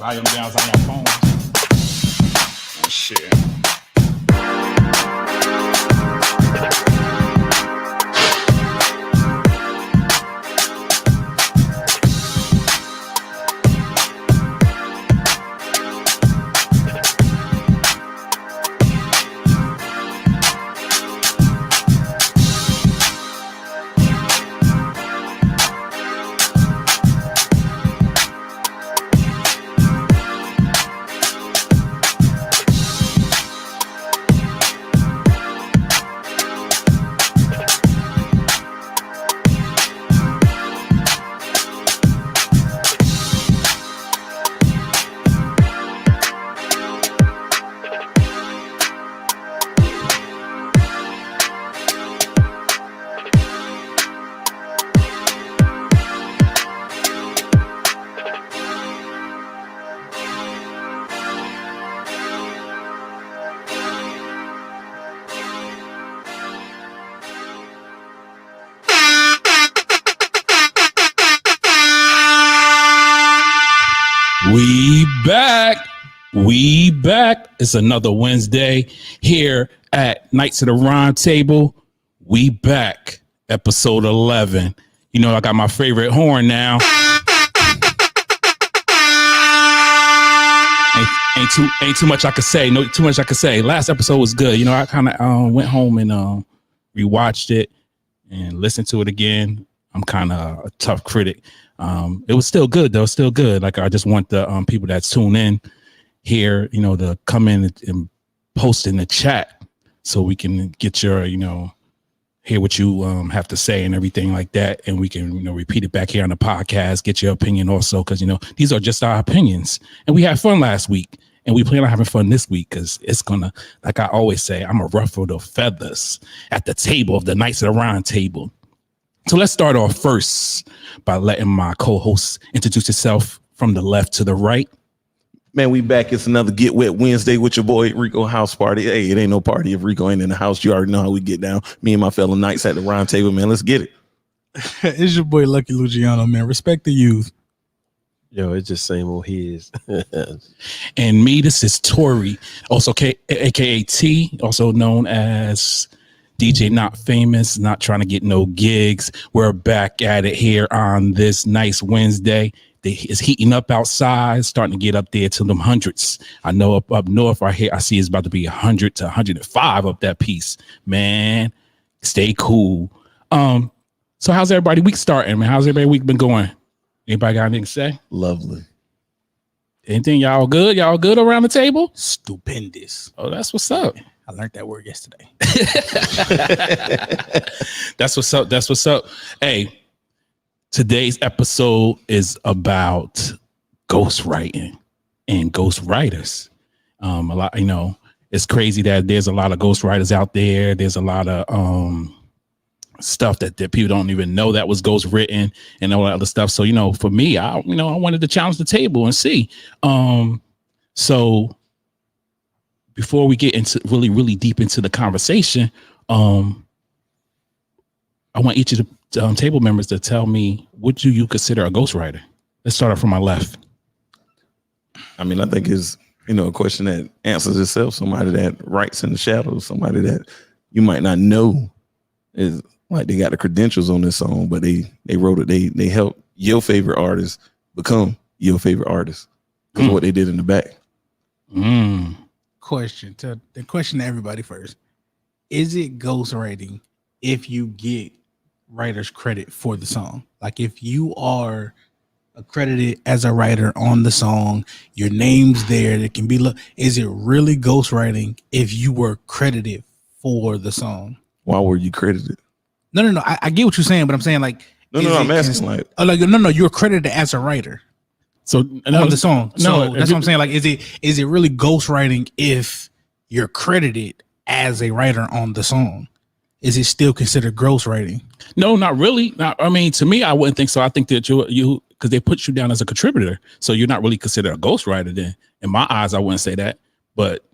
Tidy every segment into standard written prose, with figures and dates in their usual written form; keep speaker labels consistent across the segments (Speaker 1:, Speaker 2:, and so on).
Speaker 1: volume down on my phone. Shit. We back. It's another Wednesday here at Nights of the Rhyme Table. We back. Episode 11. You know, I got my favorite horn now. Ain't too much I could say. No, too much I could say. Last episode was good. You know, I kind of went home and rewatched it and listened to it again. I'm kind of a tough critic. It was still good though. Still good. Like I just want the people that tune in here, you know, to come in and post in the chat so we can get your, you know, hear what you have to say and everything like that, and we can, you know, repeat it back here on the podcast. Get your opinion also, because you know these are just our opinions, and we had fun last week, and we plan on having fun this week because it's gonna, like I always say, I'm a ruffle the feathers at the table of the Nights of the Round Table. So let's start off first by letting my co-host introduce yourself from the left to the right.
Speaker 2: Man, we back. It's another Get Wet Wednesday with your boy Rico House Party. Hey, it ain't no party if Rico ain't in the house. You already know how we get down. Me and my fellow Knights at the round table, man. Let's get it.
Speaker 3: It's your boy Lucky Luciano, man. Respect the youth.
Speaker 4: Yo, it's just same old his.
Speaker 1: And me, this is Tori, also aka T, also known as DJ Not Famous, not trying to get no gigs. We're back at it here on this nice Wednesday. It's heating up outside, starting to get up there to them hundreds. I know up north, I see it's about to be 100 to 105 up that piece. Man, stay cool. So how's everybody week starting, man? How's everybody week been going? Anybody got anything to say?
Speaker 2: Lovely.
Speaker 1: Anything? Y'all good? Y'all good around the table?
Speaker 3: Stupendous.
Speaker 1: Oh, that's what's up.
Speaker 3: I learned that word yesterday.
Speaker 1: That's what's up. That's what's up. Hey, today's episode is about ghostwriting and ghostwriters. A lot, you know, it's crazy that there's a lot of ghostwriters out there. There's a lot of stuff that people don't even know that was ghostwritten and all that other stuff. So, you know, for me, I wanted to challenge the table and see. So before we get into really deep into the conversation, I want each of the table members to tell me, what do you consider a ghostwriter? Let's start off from my left.
Speaker 2: I mean, I think it's, you know, a question that answers itself. Somebody that writes in the shadows, somebody that you might not know is like they got the credentials on this song, but they wrote it. They helped your favorite artist become your favorite artist because of what they did in the back.
Speaker 3: Question to everybody first. Is it ghostwriting if you get writer's credit for the song? Like if you are accredited as a writer on the song, your name's there, it can be, is it really ghostwriting if you were credited for the song?
Speaker 2: Why were you credited?
Speaker 3: No. I get what you're saying, but I'm saying like,
Speaker 2: no, I'm asking like,
Speaker 3: no, you're credited as a writer.
Speaker 1: So
Speaker 3: on the song. So that's what I'm saying. Like, is it really ghostwriting if you're credited as a writer on the song? Is it still considered ghostwriting? No,
Speaker 1: not really. I mean, to me, I wouldn't think so. I think that you because they put you down as a contributor, so you're not really considered a ghostwriter. Then, in my eyes, I wouldn't say that. But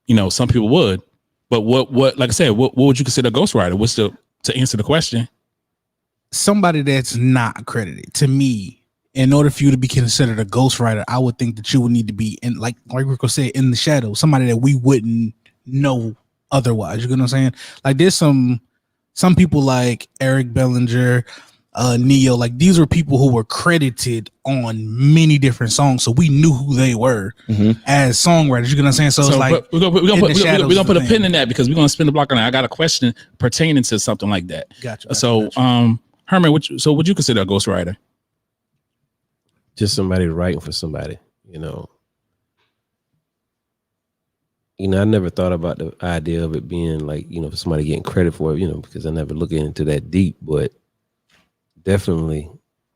Speaker 1: you know, some people would. But what? Like I said, what would you consider a ghostwriter? To answer the question?
Speaker 3: Somebody that's not accredited. To me, in order for you to be considered a ghostwriter, I would think that you would need to be in, like Rico said, in the shadow, somebody that we wouldn't know otherwise. You know what I'm saying? Like there's some people like Eric Bellinger, Neo, like these were people who were credited on many different songs, so we knew who they were as songwriters. You know what I'm saying? So it's like
Speaker 1: we're gonna put a pin in that because we're gonna spin the block on that. I got a question pertaining to something like that.
Speaker 3: Gotcha.
Speaker 1: So, Herman, would you consider a ghostwriter?
Speaker 4: Just somebody writing for somebody, you know. I never thought about the idea of it being like, for somebody getting credit for it, because I never look into that deep. But definitely,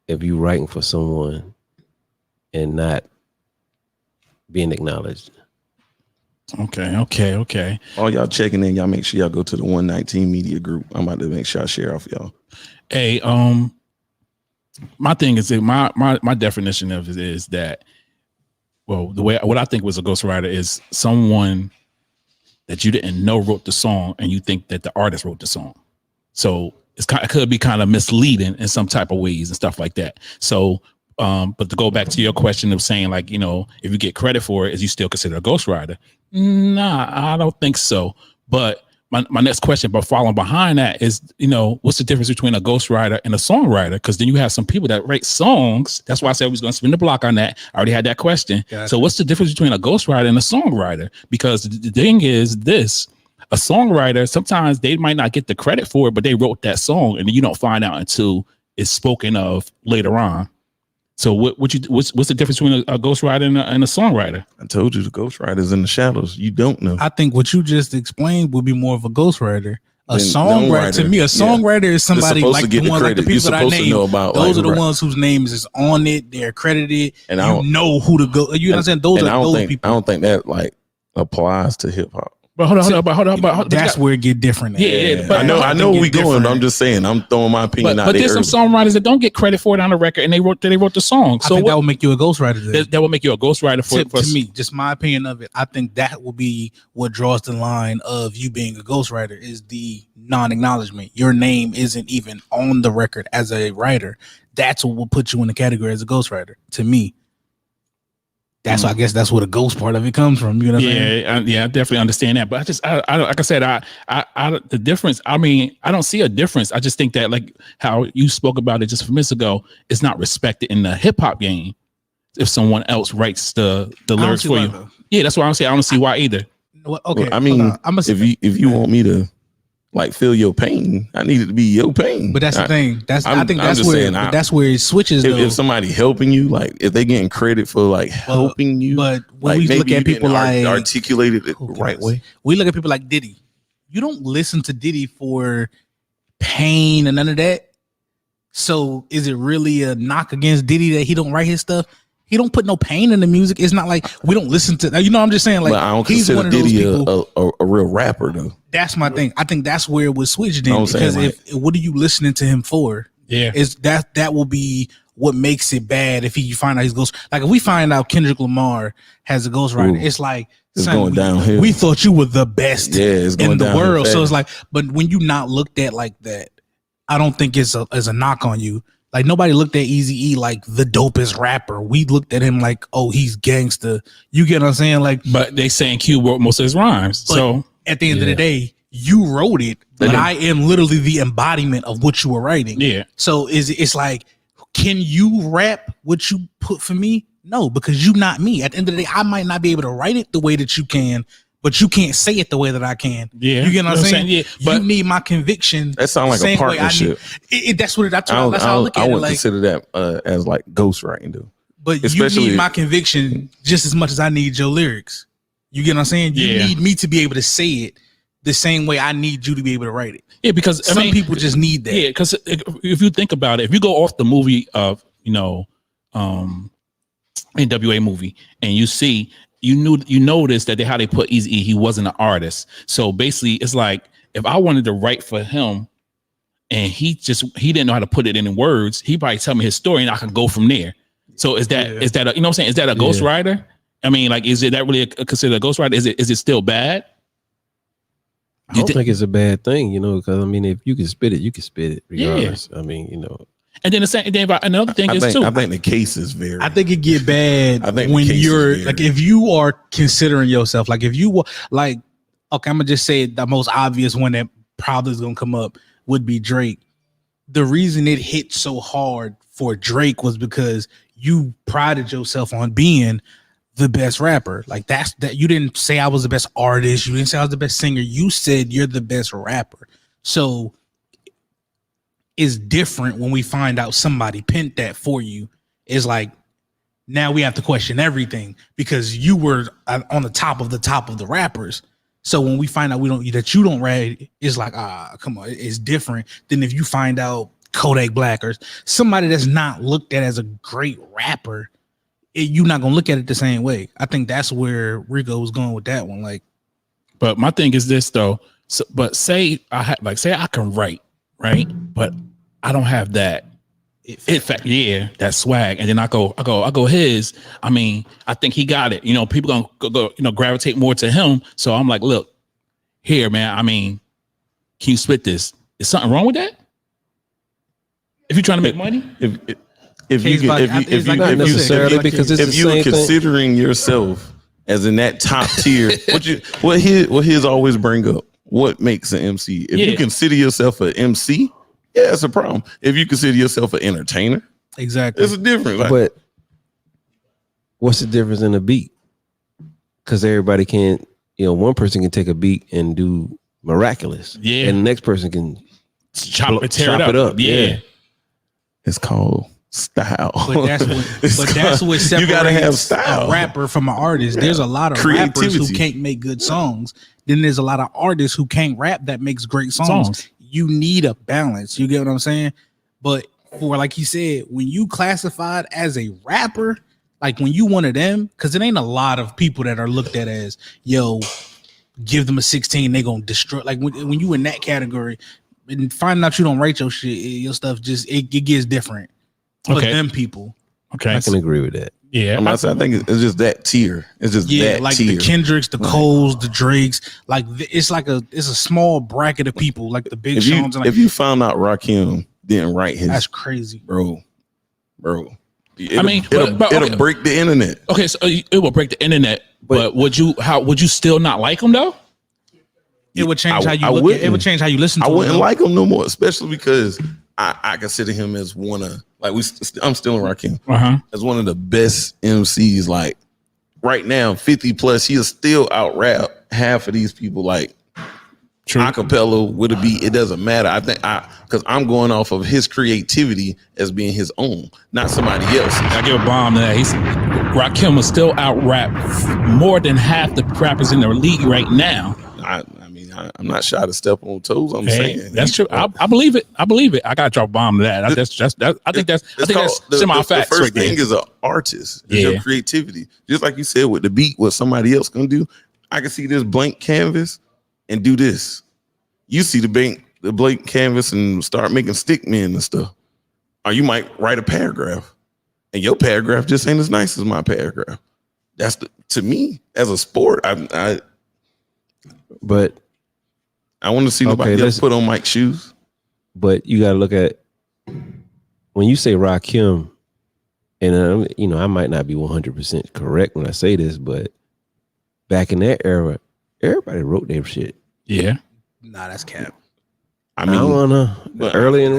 Speaker 4: if you writing for someone and not being acknowledged.
Speaker 1: Okay.
Speaker 2: All y'all checking in, y'all make sure y'all go to the 119 media group. I'm about to make sure I share off y'all.
Speaker 1: Hey, my thing is that my definition of it is that, well, what I think was a ghostwriter is someone that you didn't know wrote the song and you think that the artist wrote the song. So it could be kind of misleading in some type of ways and stuff like that. So, but to go back to your question of saying like, if you get credit for it, is you still considered a ghostwriter? Nah, I don't think so. But my next question, but following behind that is, what's the difference between a ghostwriter and a songwriter? Because then you have some people that write songs. That's why I said we was going to spin the block on that. I already had that question. Gotcha. So what's the difference between a ghostwriter and a songwriter? Because the thing is this, a songwriter, sometimes they might not get the credit for it, but they wrote that song and you don't find out until it's spoken of later on. So what's the difference between a ghostwriter and a songwriter? I
Speaker 2: told you the ghostwriter's in the shadows. You don't know.
Speaker 3: I think what you just explained would be more of a ghostwriter. A songwriter, to me, a songwriter is somebody like the ones, like the people that I named. Those are the ones whose names is on it. They're credited. And I know who to go. You know what I'm saying? Those are those people.
Speaker 2: I don't think that like applies to hip hop.
Speaker 1: But hold on.
Speaker 3: That's where it get different.
Speaker 1: Yeah.
Speaker 2: But I know we going. But I'm just saying. I'm throwing my opinion out there.
Speaker 1: But there's some songwriters that don't get credit for it on the record, and they wrote the song.
Speaker 3: So that would make you a ghostwriter.
Speaker 1: That would make you a ghostwriter for
Speaker 3: to me. Just my opinion of it. I think that will be what draws the line of you being a ghostwriter is the non-acknowledgement. Your name isn't even on the record as a writer. That's what will put you in the category as a ghostwriter. To me. That's I guess that's where the ghost part of it comes from. You know what I mean?
Speaker 1: I definitely understand that. But I like I said, the difference. I mean, I don't see a difference. I just think that like how you spoke about it just a few minutes ago, it's not respected in the hip hop game. If someone else writes the lyrics for you, though. Yeah, that's why I'm saying I don't see why either.
Speaker 3: Okay,
Speaker 2: well, I mean, if you want me to like feel your pain, I need it to be your pain.
Speaker 3: But that's the thing. I think that's where it switches.
Speaker 2: If somebody helping you, like if they getting credit for like helping you,
Speaker 3: but when we look at people like
Speaker 2: articulated it the right way,
Speaker 3: we look at people like Diddy. You don't listen to Diddy for pain and none of that. So is it really a knock against Diddy that he don't write his stuff? He don't put no pain in the music. It's not like we don't listen to. I'm just saying, like,
Speaker 2: but I don't consider Diddy a real rapper, though.
Speaker 3: That's my thing. I think that's where it was switched in because what are you listening to him for?
Speaker 1: Yeah,
Speaker 3: is that will be what makes it bad if you find out he's ghost. Like if we find out Kendrick Lamar has a ghostwriter, it's like
Speaker 2: it's going downhill.
Speaker 3: We thought you were the best in the world,
Speaker 2: fast.
Speaker 3: So it's like, but when you not looked at like that, I don't think it's a knock on you. Like nobody looked at Eazy-E like the dopest rapper. We looked at him like, oh, he's gangster. You get what I'm saying? Like,
Speaker 1: but they saying Q wrote most of his rhymes. So
Speaker 3: at the end of the day, you wrote it, but I am literally the embodiment of what you were writing.
Speaker 1: Yeah.
Speaker 3: So it's like, can you rap what you put for me? No, because you not me. At the end of the day, I might not be able to write it the way that you can, but you can't say it the way that I can.
Speaker 1: Yeah,
Speaker 3: you get what I'm saying?
Speaker 1: Yeah, but
Speaker 3: you need my conviction.
Speaker 2: That sounds like a partnership.
Speaker 3: That's what that's how I look at it.
Speaker 2: I would consider that as like ghostwriting, though.
Speaker 3: But especially, you need my conviction just as much as I need your lyrics. You get what I'm saying? You need me to be able to say it the same way I need you to be able to write it.
Speaker 1: Yeah, because
Speaker 3: some people just need that.
Speaker 1: Yeah, because if you think about it, if you go off the movie of NWA movie, and you see. You notice that how they put Eazy-E, he wasn't an artist. So basically, it's like if I wanted to write for him, and he didn't know how to put it in words, he probably tell me his story, and I can go from there. So is that you know what I'm saying? Is that a ghostwriter? I mean, like, is it that really considered a ghostwriter? Is it still bad?
Speaker 4: I don't think it's a bad thing, because I mean, if you can spit it, you can spit it regardless.
Speaker 1: Yeah.
Speaker 4: I mean,
Speaker 1: And then the same. And then another thing
Speaker 2: I
Speaker 1: is
Speaker 2: think,
Speaker 1: too.
Speaker 2: I think the case is very.
Speaker 3: I think it get bad
Speaker 2: I think
Speaker 3: when
Speaker 2: the case
Speaker 3: you're
Speaker 2: is
Speaker 3: like,
Speaker 2: very-
Speaker 3: if you are considering yourself, like if you like, okay, I'm gonna just say the most obvious one that probably is gonna come up would be Drake. The reason it hit so hard for Drake was because you prided yourself on being the best rapper. Like that you didn't say I was the best artist, you didn't say I was the best singer, you said you're the best rapper. So it's different when we find out somebody penned that for you. It's like now we have to question everything because you were on the top of the rappers. So when we find out that you don't rap, it's like, come on, it's different than if you find out Kodak Black or somebody that's not looked at as a great rapper. You're not gonna look at it the same way. I think that's where Rico was going with that one. Like,
Speaker 1: but my thing is this though. So, but say I can write, right? But I don't have that. In fact, yeah, that swag. And then I go his. I mean, I think he got it. You know, people gonna go gravitate more to him. So I'm like, look, here, man. I mean, can you split this? Is something wrong with that? If you're trying to make money,
Speaker 2: if you
Speaker 4: Not necessarily because it's the
Speaker 2: if you're
Speaker 4: same thing.
Speaker 2: considering yourself as in that top tier, what his always bring up, what makes an MC? If you consider yourself an MC, yeah, it's a problem. If you consider yourself an entertainer,
Speaker 3: exactly,
Speaker 2: it's a difference. Like,
Speaker 4: But what's the difference in a beat? Because everybody can't, one person can take a beat and do miraculous.
Speaker 1: Yeah.
Speaker 4: And the next person can
Speaker 1: chop it up. Yeah.
Speaker 2: it's called style.
Speaker 3: But that's what separates
Speaker 2: you gotta have style.
Speaker 3: a rapper from an artist. There's a lot of rappers who can't make good songs. Then there's a lot of artists who can't rap that makes great songs. You need a balance. You get what I'm saying? But for like he said, when you classified as a rapper, like when you one of them, because it ain't a lot of people that are looked at as, yo, give them a 16, they gonna destroy. Like when you in that category and finding out you don't write your shit, your stuff just it gets different. For them people.
Speaker 1: Okay.
Speaker 4: I can agree with that.
Speaker 1: Yeah.
Speaker 2: I think it's just that tier. It's just that
Speaker 3: like
Speaker 2: tier.
Speaker 3: the Kendricks, the Coles, the Drakes. Like it's a small bracket of people. Like the Big Sean's.
Speaker 2: If you found out Rakim didn't write his,
Speaker 3: that's crazy,
Speaker 2: bro.
Speaker 1: It'll
Speaker 2: break the internet.
Speaker 1: Okay, so it will break the internet. But would you still not like him though?
Speaker 3: It would change how you look at it. It would change how you listen to
Speaker 2: him. I wouldn't
Speaker 3: him.
Speaker 2: like him no more, especially because I consider him as one of I'm still in Rakim as one of the best MCs. Like right now, 50 plus, he'll still out rap half of these people. Like acapella with a beat, it doesn't matter. I think because I'm going off of his creativity as being his own, not somebody else's.
Speaker 1: I give a bomb to that. Rakim will still out rap more than half the rappers in the league right now.
Speaker 2: I'm not shy to step on toes. I'm saying
Speaker 1: that's true. I believe it. I I gotta drop a bomb to that. I think that's semi facts.
Speaker 2: The first thing is an artist. It's your creativity. Just like you said with the beat, what somebody else gonna do. I can see this blank canvas and do this. You see the blank canvas and start making stick men and stuff. Or you might write a paragraph, and your paragraph just ain't as nice as my paragraph. That's to me as a sport.
Speaker 4: But
Speaker 2: I want to see nobody else put on Mike's shoes.
Speaker 4: But you got to look at when you say Rakim, and I might not be 100% correct when I say this, but back in that era, everybody wrote their shit.
Speaker 1: Yeah.
Speaker 3: Nah, that's cap.
Speaker 4: I don't know. Early in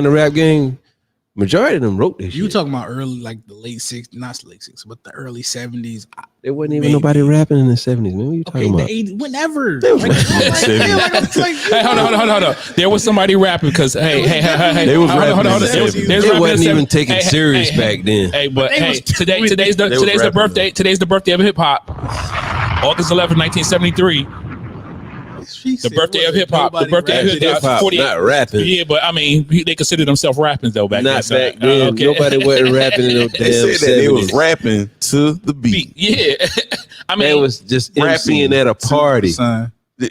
Speaker 4: the rap game, majority of them wrote this shit.
Speaker 3: You talking about early, like the late 60s, not late 60s, but the early 70s.
Speaker 4: There wasn't even nobody rapping in the 70s, man. What are you talking about?
Speaker 3: The 80s, whenever.
Speaker 1: Hey, hold on. There was somebody rapping because, hey.
Speaker 2: They was rapping.
Speaker 4: They wasn't even taken serious back then.
Speaker 1: Hey, but today's the birthday. Today's the birthday of hip hop. August 11th, 1973. The birthday of hip hop. The birthday of hip hop.
Speaker 4: Not rapping.
Speaker 1: Yeah, but I mean, they considered themselves rapping though back then.
Speaker 4: Not back then. Nobody wasn't rapping in no damn.
Speaker 2: They said that they was rapping to the beat.
Speaker 1: Yeah, I mean,
Speaker 4: it was just MCing at a party.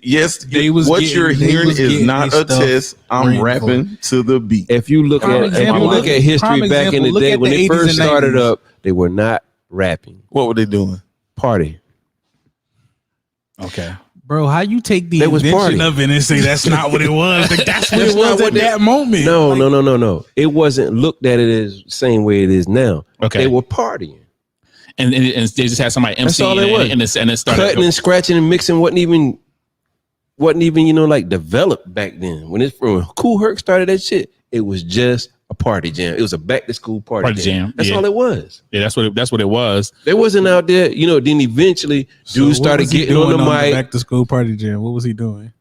Speaker 2: Yes, what you're hearing is not a test. I'm rapping to the beat.
Speaker 4: If you look at history back in the day when they first started up, they were not rapping.
Speaker 2: What were they doing?
Speaker 4: Party.
Speaker 1: Okay.
Speaker 3: Bro, how you take the
Speaker 4: They was
Speaker 3: invention
Speaker 4: partying.
Speaker 3: of it and say that's not what it was? Like, that's what
Speaker 4: That's
Speaker 3: it was
Speaker 4: not
Speaker 3: at
Speaker 4: what they-
Speaker 3: that moment.
Speaker 4: No,
Speaker 3: Like,
Speaker 4: no. It wasn't looked at it as the same way it is now.
Speaker 1: Okay.
Speaker 4: They were partying.
Speaker 1: And they just had somebody
Speaker 4: That's
Speaker 1: MC
Speaker 4: all it was.
Speaker 1: and it started
Speaker 4: Cutting and scratching and mixing wasn't even like developed back then. When Kool Herc started that shit, it was just a party jam. It was a back to school party jam. That's
Speaker 1: yeah.
Speaker 4: all it was.
Speaker 1: Yeah, that's what it was.
Speaker 4: They wasn't out there, then eventually dudes
Speaker 3: what
Speaker 4: started
Speaker 3: was he
Speaker 4: getting on the
Speaker 3: doing
Speaker 4: mic,
Speaker 3: back to school party jam. What was he doing?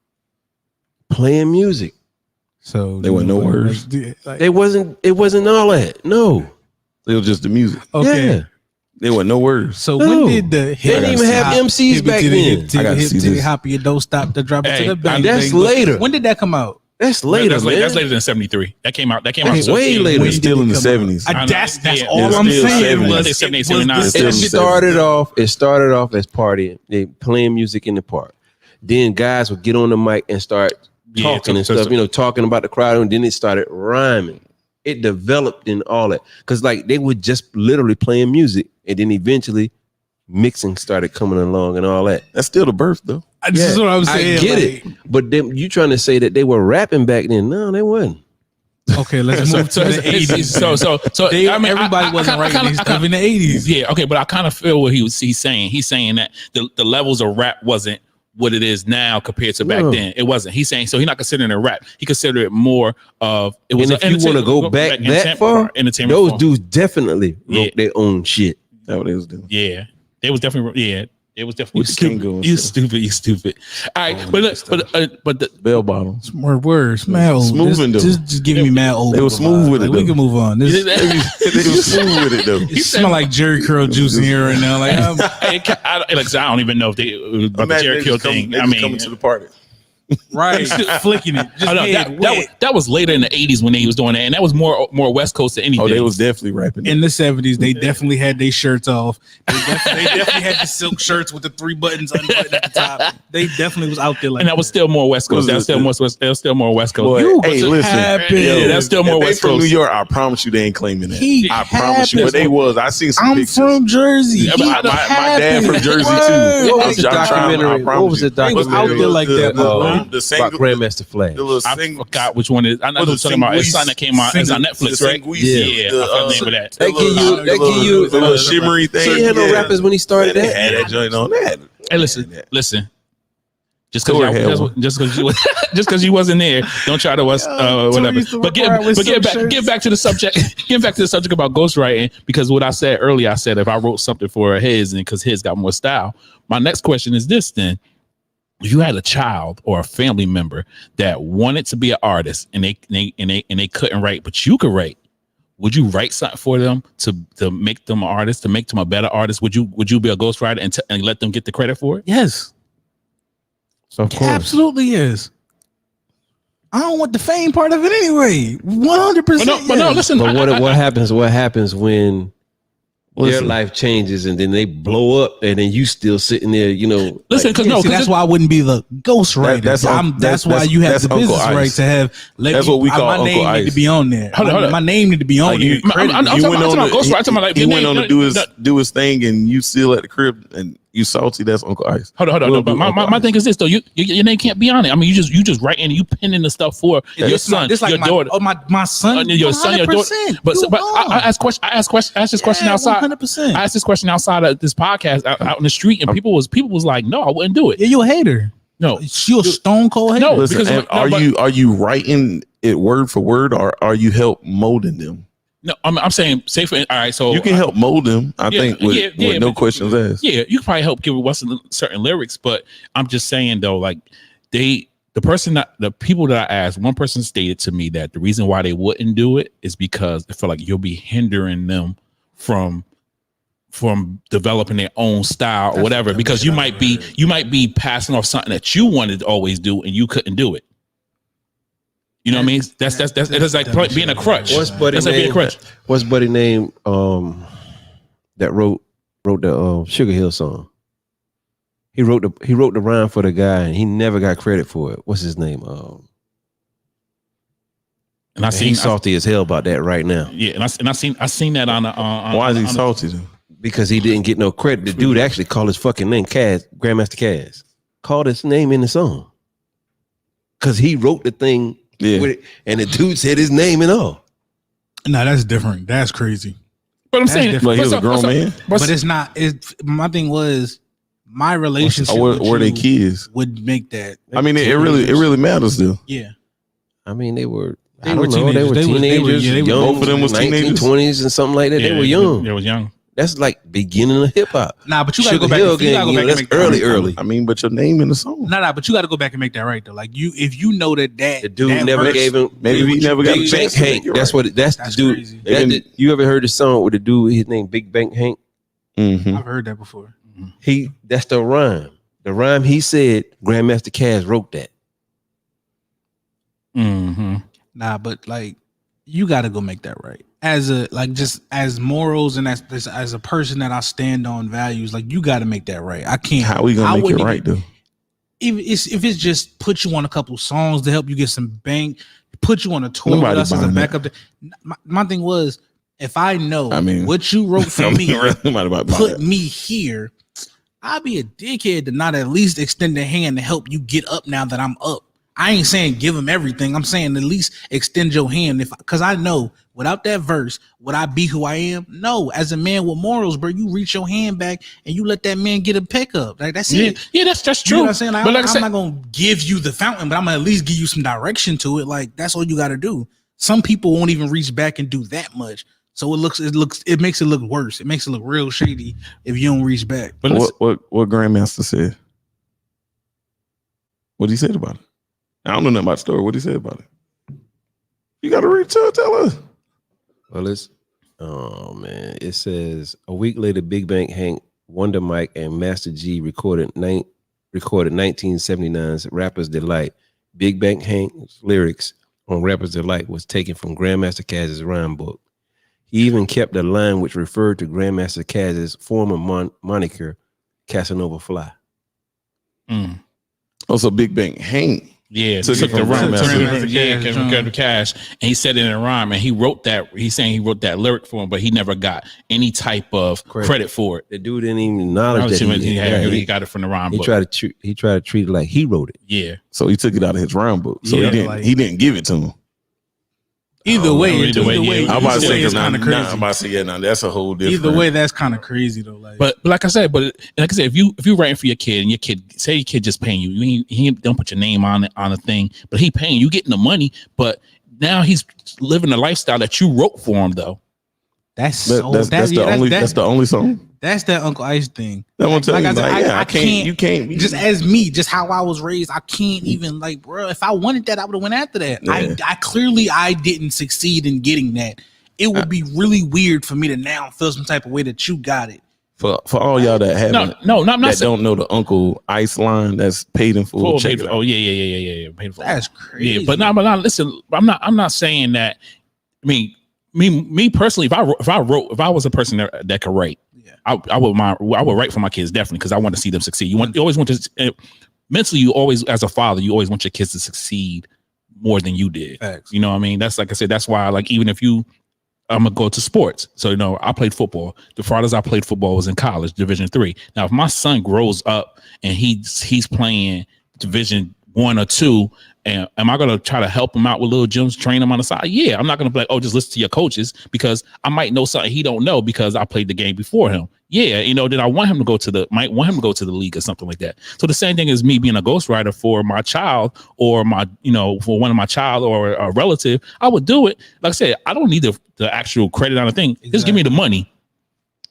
Speaker 4: playing music.
Speaker 3: So
Speaker 2: There were no words.
Speaker 3: Like,
Speaker 4: It wasn't all that. No.
Speaker 2: It was just the music.
Speaker 3: okay.
Speaker 4: Yeah.
Speaker 2: There were no words.
Speaker 3: So
Speaker 4: No.
Speaker 3: when did the
Speaker 4: They didn't even have MCs back then.
Speaker 2: I gotta see this.
Speaker 3: Hop, you don't stop the drop it
Speaker 1: Hey,
Speaker 3: to the bang.
Speaker 4: that's
Speaker 3: bang.
Speaker 4: later.
Speaker 3: When did that come out?
Speaker 4: That's later,
Speaker 1: That's
Speaker 4: man.
Speaker 1: later than 73. That came out.
Speaker 4: That's way later.
Speaker 2: It's still in the 70s.
Speaker 3: That's
Speaker 1: Yeah.
Speaker 3: all
Speaker 2: It's
Speaker 3: I'm
Speaker 2: still
Speaker 3: saying.
Speaker 2: 70s.
Speaker 3: Was,
Speaker 1: It's 78,
Speaker 3: it was
Speaker 1: 79.
Speaker 3: the
Speaker 2: It's still in the
Speaker 3: 70s.
Speaker 4: It started off as partying. They playing music in the park. Then guys would get on the mic and start talking and stuff, talking about the crowd, and then it started rhyming. It developed in all that. Cause like they were just literally playing music, and then eventually mixing started coming along and all that.
Speaker 2: That's still the birth, though.
Speaker 3: This is what I'm saying.
Speaker 4: I get
Speaker 3: like,
Speaker 4: it. But then you trying to say that they were rapping back then. No, they wasn't.
Speaker 3: Okay, let's move to the 80s.
Speaker 1: So
Speaker 3: Everybody wasn't writing this stuff in the 80s.
Speaker 1: Yeah, okay, but I kind of feel what he's saying. He's saying that the levels of rap wasn't what it is now compared to back
Speaker 4: No.
Speaker 1: then. It wasn't. He's saying so he's not considering it rap. He considered it more of it was.
Speaker 4: And if you want to go back that far,
Speaker 1: entertainment.
Speaker 4: those
Speaker 1: form.
Speaker 4: dudes definitely
Speaker 1: Yeah.
Speaker 4: wrote their own shit.
Speaker 2: That's what they was doing.
Speaker 1: Yeah, they was definitely. Yeah, it was definitely.
Speaker 2: With the Kango and
Speaker 1: You
Speaker 2: stuff.
Speaker 1: stupid. All right, but the
Speaker 2: Bell bottoms.
Speaker 3: More words, mad old.
Speaker 2: Smoothing them.
Speaker 3: Just giving me mad old.
Speaker 2: They were smooth with it,
Speaker 3: We
Speaker 2: though.
Speaker 3: can move on. This
Speaker 2: They was smooth with it, though.
Speaker 3: it smell like Jerry curl juice in here right now. Like
Speaker 1: I don't even know if they about the
Speaker 2: Imagine
Speaker 1: Jerry
Speaker 2: they
Speaker 1: Kill
Speaker 2: just come-
Speaker 1: thing.
Speaker 2: they
Speaker 1: I
Speaker 2: just
Speaker 1: mean,
Speaker 2: coming to the party.
Speaker 3: right, flicking it. Just
Speaker 1: I know,
Speaker 3: head
Speaker 1: that
Speaker 3: wet.
Speaker 1: was later in the 80s when they was doing that, and that was more West Coast than anything.
Speaker 2: Oh, they was definitely rapping.
Speaker 3: In the 70s, they definitely had their shirts off. They definitely had the silk shirts with the 3 buttons unbuttoned at the top. They definitely was out there like
Speaker 1: and that was still more West Coast.
Speaker 2: Was
Speaker 1: That was
Speaker 2: it-
Speaker 1: still more West Coast.
Speaker 2: Boy,
Speaker 1: You
Speaker 2: hey,
Speaker 1: was
Speaker 2: listen.
Speaker 3: happy.
Speaker 1: Yeah, that's still more
Speaker 2: If they
Speaker 1: West
Speaker 2: from
Speaker 1: Coast.
Speaker 2: New York, I promise you they ain't claiming that.
Speaker 3: He
Speaker 2: I promise you.
Speaker 3: happy.
Speaker 2: But they was. I seen some
Speaker 3: I'm
Speaker 2: pictures.
Speaker 3: from Jersey.
Speaker 1: Yeah,
Speaker 3: He
Speaker 1: but
Speaker 2: my dad
Speaker 3: happy.
Speaker 2: from Jersey,
Speaker 3: Word.
Speaker 2: too.
Speaker 4: What was the
Speaker 2: I'm trying-
Speaker 4: documentary?
Speaker 2: I promise
Speaker 4: What was the
Speaker 2: you.
Speaker 3: They was out
Speaker 4: documentary?
Speaker 3: there like that, bro.
Speaker 2: The single,
Speaker 4: About Grandmaster Flash.
Speaker 2: the little
Speaker 1: I
Speaker 2: single.
Speaker 1: forgot which one it is. I know what you're
Speaker 2: Was it
Speaker 1: talking about. It's
Speaker 2: Singuise?
Speaker 1: something that came out. It's on Netflix, right?
Speaker 2: Singuise,
Speaker 1: Yeah,
Speaker 2: the,
Speaker 1: I forgot the name of that.
Speaker 4: They give you
Speaker 2: the little shimmery thing.
Speaker 4: See, he had no rappers when he started
Speaker 2: They
Speaker 4: that.
Speaker 2: had that joint on that.
Speaker 1: Hey, listen. Just
Speaker 2: Corey had
Speaker 1: because
Speaker 2: one.
Speaker 1: you wasn't there, don't try to whatever.
Speaker 3: used to
Speaker 1: But
Speaker 3: walk around with silk shirts.
Speaker 1: get back to the subject. Get back to the subject about ghostwriting, because what I said earlier, I said if I wrote something for his, and because his got more style. My next question is this: then, if you had a child or a family member that wanted to be an artist and they couldn't write, but you could write, would you write something for them to make them an artist, to make them a better artist? Would you be a ghostwriter and let them get the credit for it?
Speaker 3: Yes,
Speaker 4: So of course.
Speaker 3: absolutely yes. I don't want the fame part of it anyway. 100%.
Speaker 1: But no, listen.
Speaker 4: But what happens? What happens when their
Speaker 2: Listen.
Speaker 4: life changes and then they blow up and then you still sitting there?
Speaker 1: Listen, because no,
Speaker 3: that's why I wouldn't be the ghostwriter. That's why you have
Speaker 2: that's
Speaker 3: the
Speaker 2: Uncle
Speaker 3: business
Speaker 2: Ice.
Speaker 3: right to have.
Speaker 2: That's what we call
Speaker 3: my
Speaker 2: Uncle
Speaker 3: name
Speaker 2: Ice.
Speaker 3: need to be on there.
Speaker 1: Hold on.
Speaker 3: My name need to be on
Speaker 2: Like
Speaker 3: there.
Speaker 2: you-
Speaker 1: I'm talking about ghostwriter. I'm talking about like
Speaker 2: he
Speaker 1: your
Speaker 2: went
Speaker 1: name-
Speaker 2: on to do his thing, and you still at the crib, and you salty. That's Uncle Ice.
Speaker 1: Hold on.
Speaker 2: We'll
Speaker 1: But
Speaker 2: do Uncle
Speaker 1: my
Speaker 2: Ice.
Speaker 1: thing is this though. Your name can't be on it. I mean, you just writing, you penning the stuff for your son,
Speaker 3: This like
Speaker 1: your daughter.
Speaker 3: my son.
Speaker 1: Your son, your daughter.
Speaker 3: 100%.
Speaker 1: But I ask this question outside.
Speaker 3: 100%.
Speaker 1: I asked this question outside of this podcast out in the street, and people was like, "No, I wouldn't do it."
Speaker 3: Yeah, you a hater.
Speaker 1: No,
Speaker 3: You a stone cold hater.
Speaker 1: No.
Speaker 2: Listen,
Speaker 1: because-
Speaker 2: and
Speaker 1: no,
Speaker 2: are you writing it word for word, or are you help molding them?
Speaker 1: no. I'm saying, say for all right. So
Speaker 2: You can help mold them. I
Speaker 1: Yeah,
Speaker 2: think with,
Speaker 1: yeah,
Speaker 2: with no
Speaker 1: but-
Speaker 2: questions asked.
Speaker 1: Yeah, you can probably help give us certain lyrics, but I'm just saying though, like the people that I asked, one person stated to me that the reason why they wouldn't do it is because they feel like you'll be hindering them from developing their own style or whatever, because you might be passing off something that you wanted to always do and you couldn't do it. You know what I mean? That's it's like being a crutch.
Speaker 4: What's buddy
Speaker 1: That's like being a
Speaker 4: name?
Speaker 1: crutch.
Speaker 4: What's buddy name? That wrote the Sugar Hill song. He wrote the rhyme for the guy, and he never got credit for it. What's his name?
Speaker 1: And I seen
Speaker 4: he's salty as hell about that right now
Speaker 1: yeah, and I seen that on
Speaker 2: Why is he salty then?
Speaker 4: because he didn't get no credit. The dude actually called his fucking name Grandmaster Caz. called his name in the song because he wrote the thing
Speaker 2: Yeah.
Speaker 4: with it, and the dude said his name and all.
Speaker 3: No, that's different. That's crazy.
Speaker 1: But I'm
Speaker 3: That's
Speaker 1: saying,
Speaker 3: different.
Speaker 2: But he was a grown man.
Speaker 3: But it's not. My thing was my relationship.
Speaker 2: Or were they
Speaker 3: with you
Speaker 2: kids?
Speaker 3: would make that.
Speaker 2: I mean, it really matters though.
Speaker 3: Yeah.
Speaker 4: I mean, they were.
Speaker 3: They
Speaker 4: I
Speaker 3: were
Speaker 4: don't know. They were
Speaker 3: teenagers. They were-
Speaker 4: teenagers.
Speaker 3: yeah, they were-
Speaker 4: young,
Speaker 2: both of them was
Speaker 4: 19,
Speaker 2: teenagers?
Speaker 4: 20s and something like that. They were young.
Speaker 1: They was young.
Speaker 4: That's like beginning of hip hop.
Speaker 3: Nah, but you gotta
Speaker 4: Sugar
Speaker 3: go back.
Speaker 4: Hill
Speaker 3: You gotta
Speaker 4: Gang,
Speaker 3: go back and
Speaker 4: that's
Speaker 3: make that
Speaker 4: early,
Speaker 3: right.
Speaker 4: early.
Speaker 2: I mean, but your name in the song.
Speaker 3: Nah, but you got to go back and make that right though. Like if you know that
Speaker 4: The dude
Speaker 3: that
Speaker 4: never
Speaker 3: verse-
Speaker 4: gave him.
Speaker 2: Maybe he never got a
Speaker 4: Big
Speaker 2: chance
Speaker 4: Bank
Speaker 2: to make
Speaker 4: Hank.
Speaker 2: it
Speaker 4: That's
Speaker 2: right.
Speaker 4: what. That's
Speaker 3: That's
Speaker 4: the dude.
Speaker 3: crazy.
Speaker 4: You ever heard the song with the dude? His name Big Bank Hank.
Speaker 2: Mm-hmm.
Speaker 3: I've heard that before.
Speaker 4: That's the rhyme. The rhyme he said. Grandmaster Caz wrote that.
Speaker 1: Mm-hmm.
Speaker 3: Nah, but like you got to go make that right. As a just as morals and as a person that I stand on values, like you got to make that right. I can't.
Speaker 2: How we gonna make it
Speaker 3: wouldn't
Speaker 2: right
Speaker 3: even-
Speaker 2: though?
Speaker 3: If it's just put you on a couple songs to help you get some bank, put you on a tour
Speaker 2: Nobody
Speaker 3: with us as a
Speaker 2: buying that.
Speaker 3: backup. My thing was, if I know
Speaker 2: I mean,
Speaker 3: what you wrote for me,
Speaker 2: Nobody about
Speaker 3: put
Speaker 2: that.
Speaker 3: me here, I'd be a dickhead to not at least extend a hand to help you get up now that I'm up. I ain't saying give him everything. I'm saying at least extend your hand, because I know without that verse, would I be who I am? No. As a man with morals, bro, you reach your hand back and you let that man get a pickup. Like that's it.
Speaker 1: Yeah, that's
Speaker 3: You
Speaker 1: true.
Speaker 3: know what I'm saying? Like,
Speaker 1: But like I
Speaker 3: I'm
Speaker 1: said,
Speaker 3: not gonna give you the fountain, but I'm gonna at least give you some direction to it. Like that's all you got to do. Some people won't even reach back and do that much, so it makes it look worse. It makes it look real shady if you don't reach back.
Speaker 1: but listen,
Speaker 2: What Grandmaster said? What he said about it? I don't know nothing about the story. What he said about it? You got to read to tell us.
Speaker 4: Well, oh man, it says a week later, Big Bank Hank, Wonder Mike, and Master G recorded 1979's Rapper's Delight. Big Bank Hank's lyrics on Rapper's Delight was taken from Grandmaster Caz's rhyme book. He even kept a line which referred to Grandmaster Caz's former moniker, Casanova Fly.
Speaker 2: Also, Big Bang Hank.
Speaker 1: yeah,
Speaker 2: Took
Speaker 1: took
Speaker 2: it
Speaker 1: the
Speaker 2: from
Speaker 1: rhyme,
Speaker 2: Grandmaster
Speaker 1: got the cash, and he said it in a rhyme, and he wrote that. He's saying he wrote that lyric for him, but he never got any type of credit for it.
Speaker 4: The dude didn't even acknowledge that
Speaker 1: He got it from the rhyme
Speaker 4: he
Speaker 1: book.
Speaker 4: tried to treat it like he wrote it.
Speaker 1: Yeah.
Speaker 2: So he took it out of his rhyme book. So
Speaker 3: Yeah,
Speaker 2: he didn't give it to him.
Speaker 3: Either way,
Speaker 1: either way, yeah.
Speaker 2: I'm about to say
Speaker 3: it's
Speaker 2: because
Speaker 3: kind of crazy.
Speaker 2: I'm about to say yeah. Now that's a whole different.
Speaker 3: Either way, that's kind of crazy though. Like,
Speaker 1: But like I said, if you're writing for your kid and your kid say your kid just paying you, he don't put your name on a thing, but he paying you, getting the money, but now he's living the lifestyle that you wrote for him though.
Speaker 3: that's
Speaker 2: the only song.
Speaker 3: That's that Uncle Ice thing.
Speaker 2: That one tell
Speaker 3: Like
Speaker 2: you,
Speaker 3: I said,
Speaker 2: like,
Speaker 3: I
Speaker 2: I can't. You can't.
Speaker 3: Just as me, just how I was raised, I can't even like, bro. If I wanted that, I would have went after that.
Speaker 2: Yeah.
Speaker 3: I clearly didn't succeed in getting that. It would be really weird for me to now feel some type of way that you got it.
Speaker 2: For all y'all that haven't,
Speaker 1: No, I'm not
Speaker 2: that
Speaker 1: saying.
Speaker 2: don't know the Uncle Ice line that's paid in full. Check it out.
Speaker 1: Oh yeah. Paid in full.
Speaker 3: That's crazy.
Speaker 1: Yeah, but now listen, I'm not saying that. I mean, me personally, if I was a person that could write, I would write for my kids definitely because I want to see them succeed. You always want to mentally. You always, as a father, you always want your kids to succeed more than you did.
Speaker 3: Facts.
Speaker 1: You know what I mean? That's like I said. That's why, like, even if I'm gonna go to sports. So I played football. The farthest I played football was in college, Division III. Now, if my son grows up and he's playing Division I or II, and am I gonna try to help him out with little gyms, train him on the side? Yeah, I'm not gonna be like, oh, just listen to your coaches because I might know something he don't know because I played the game before him. Yeah, then I want him to go to the league or something like that. So the same thing as me being a ghostwriter for my child or for one of my child or a relative, I would do it. Like I said, I don't need the actual credit on the thing. Exactly. Just give me the money.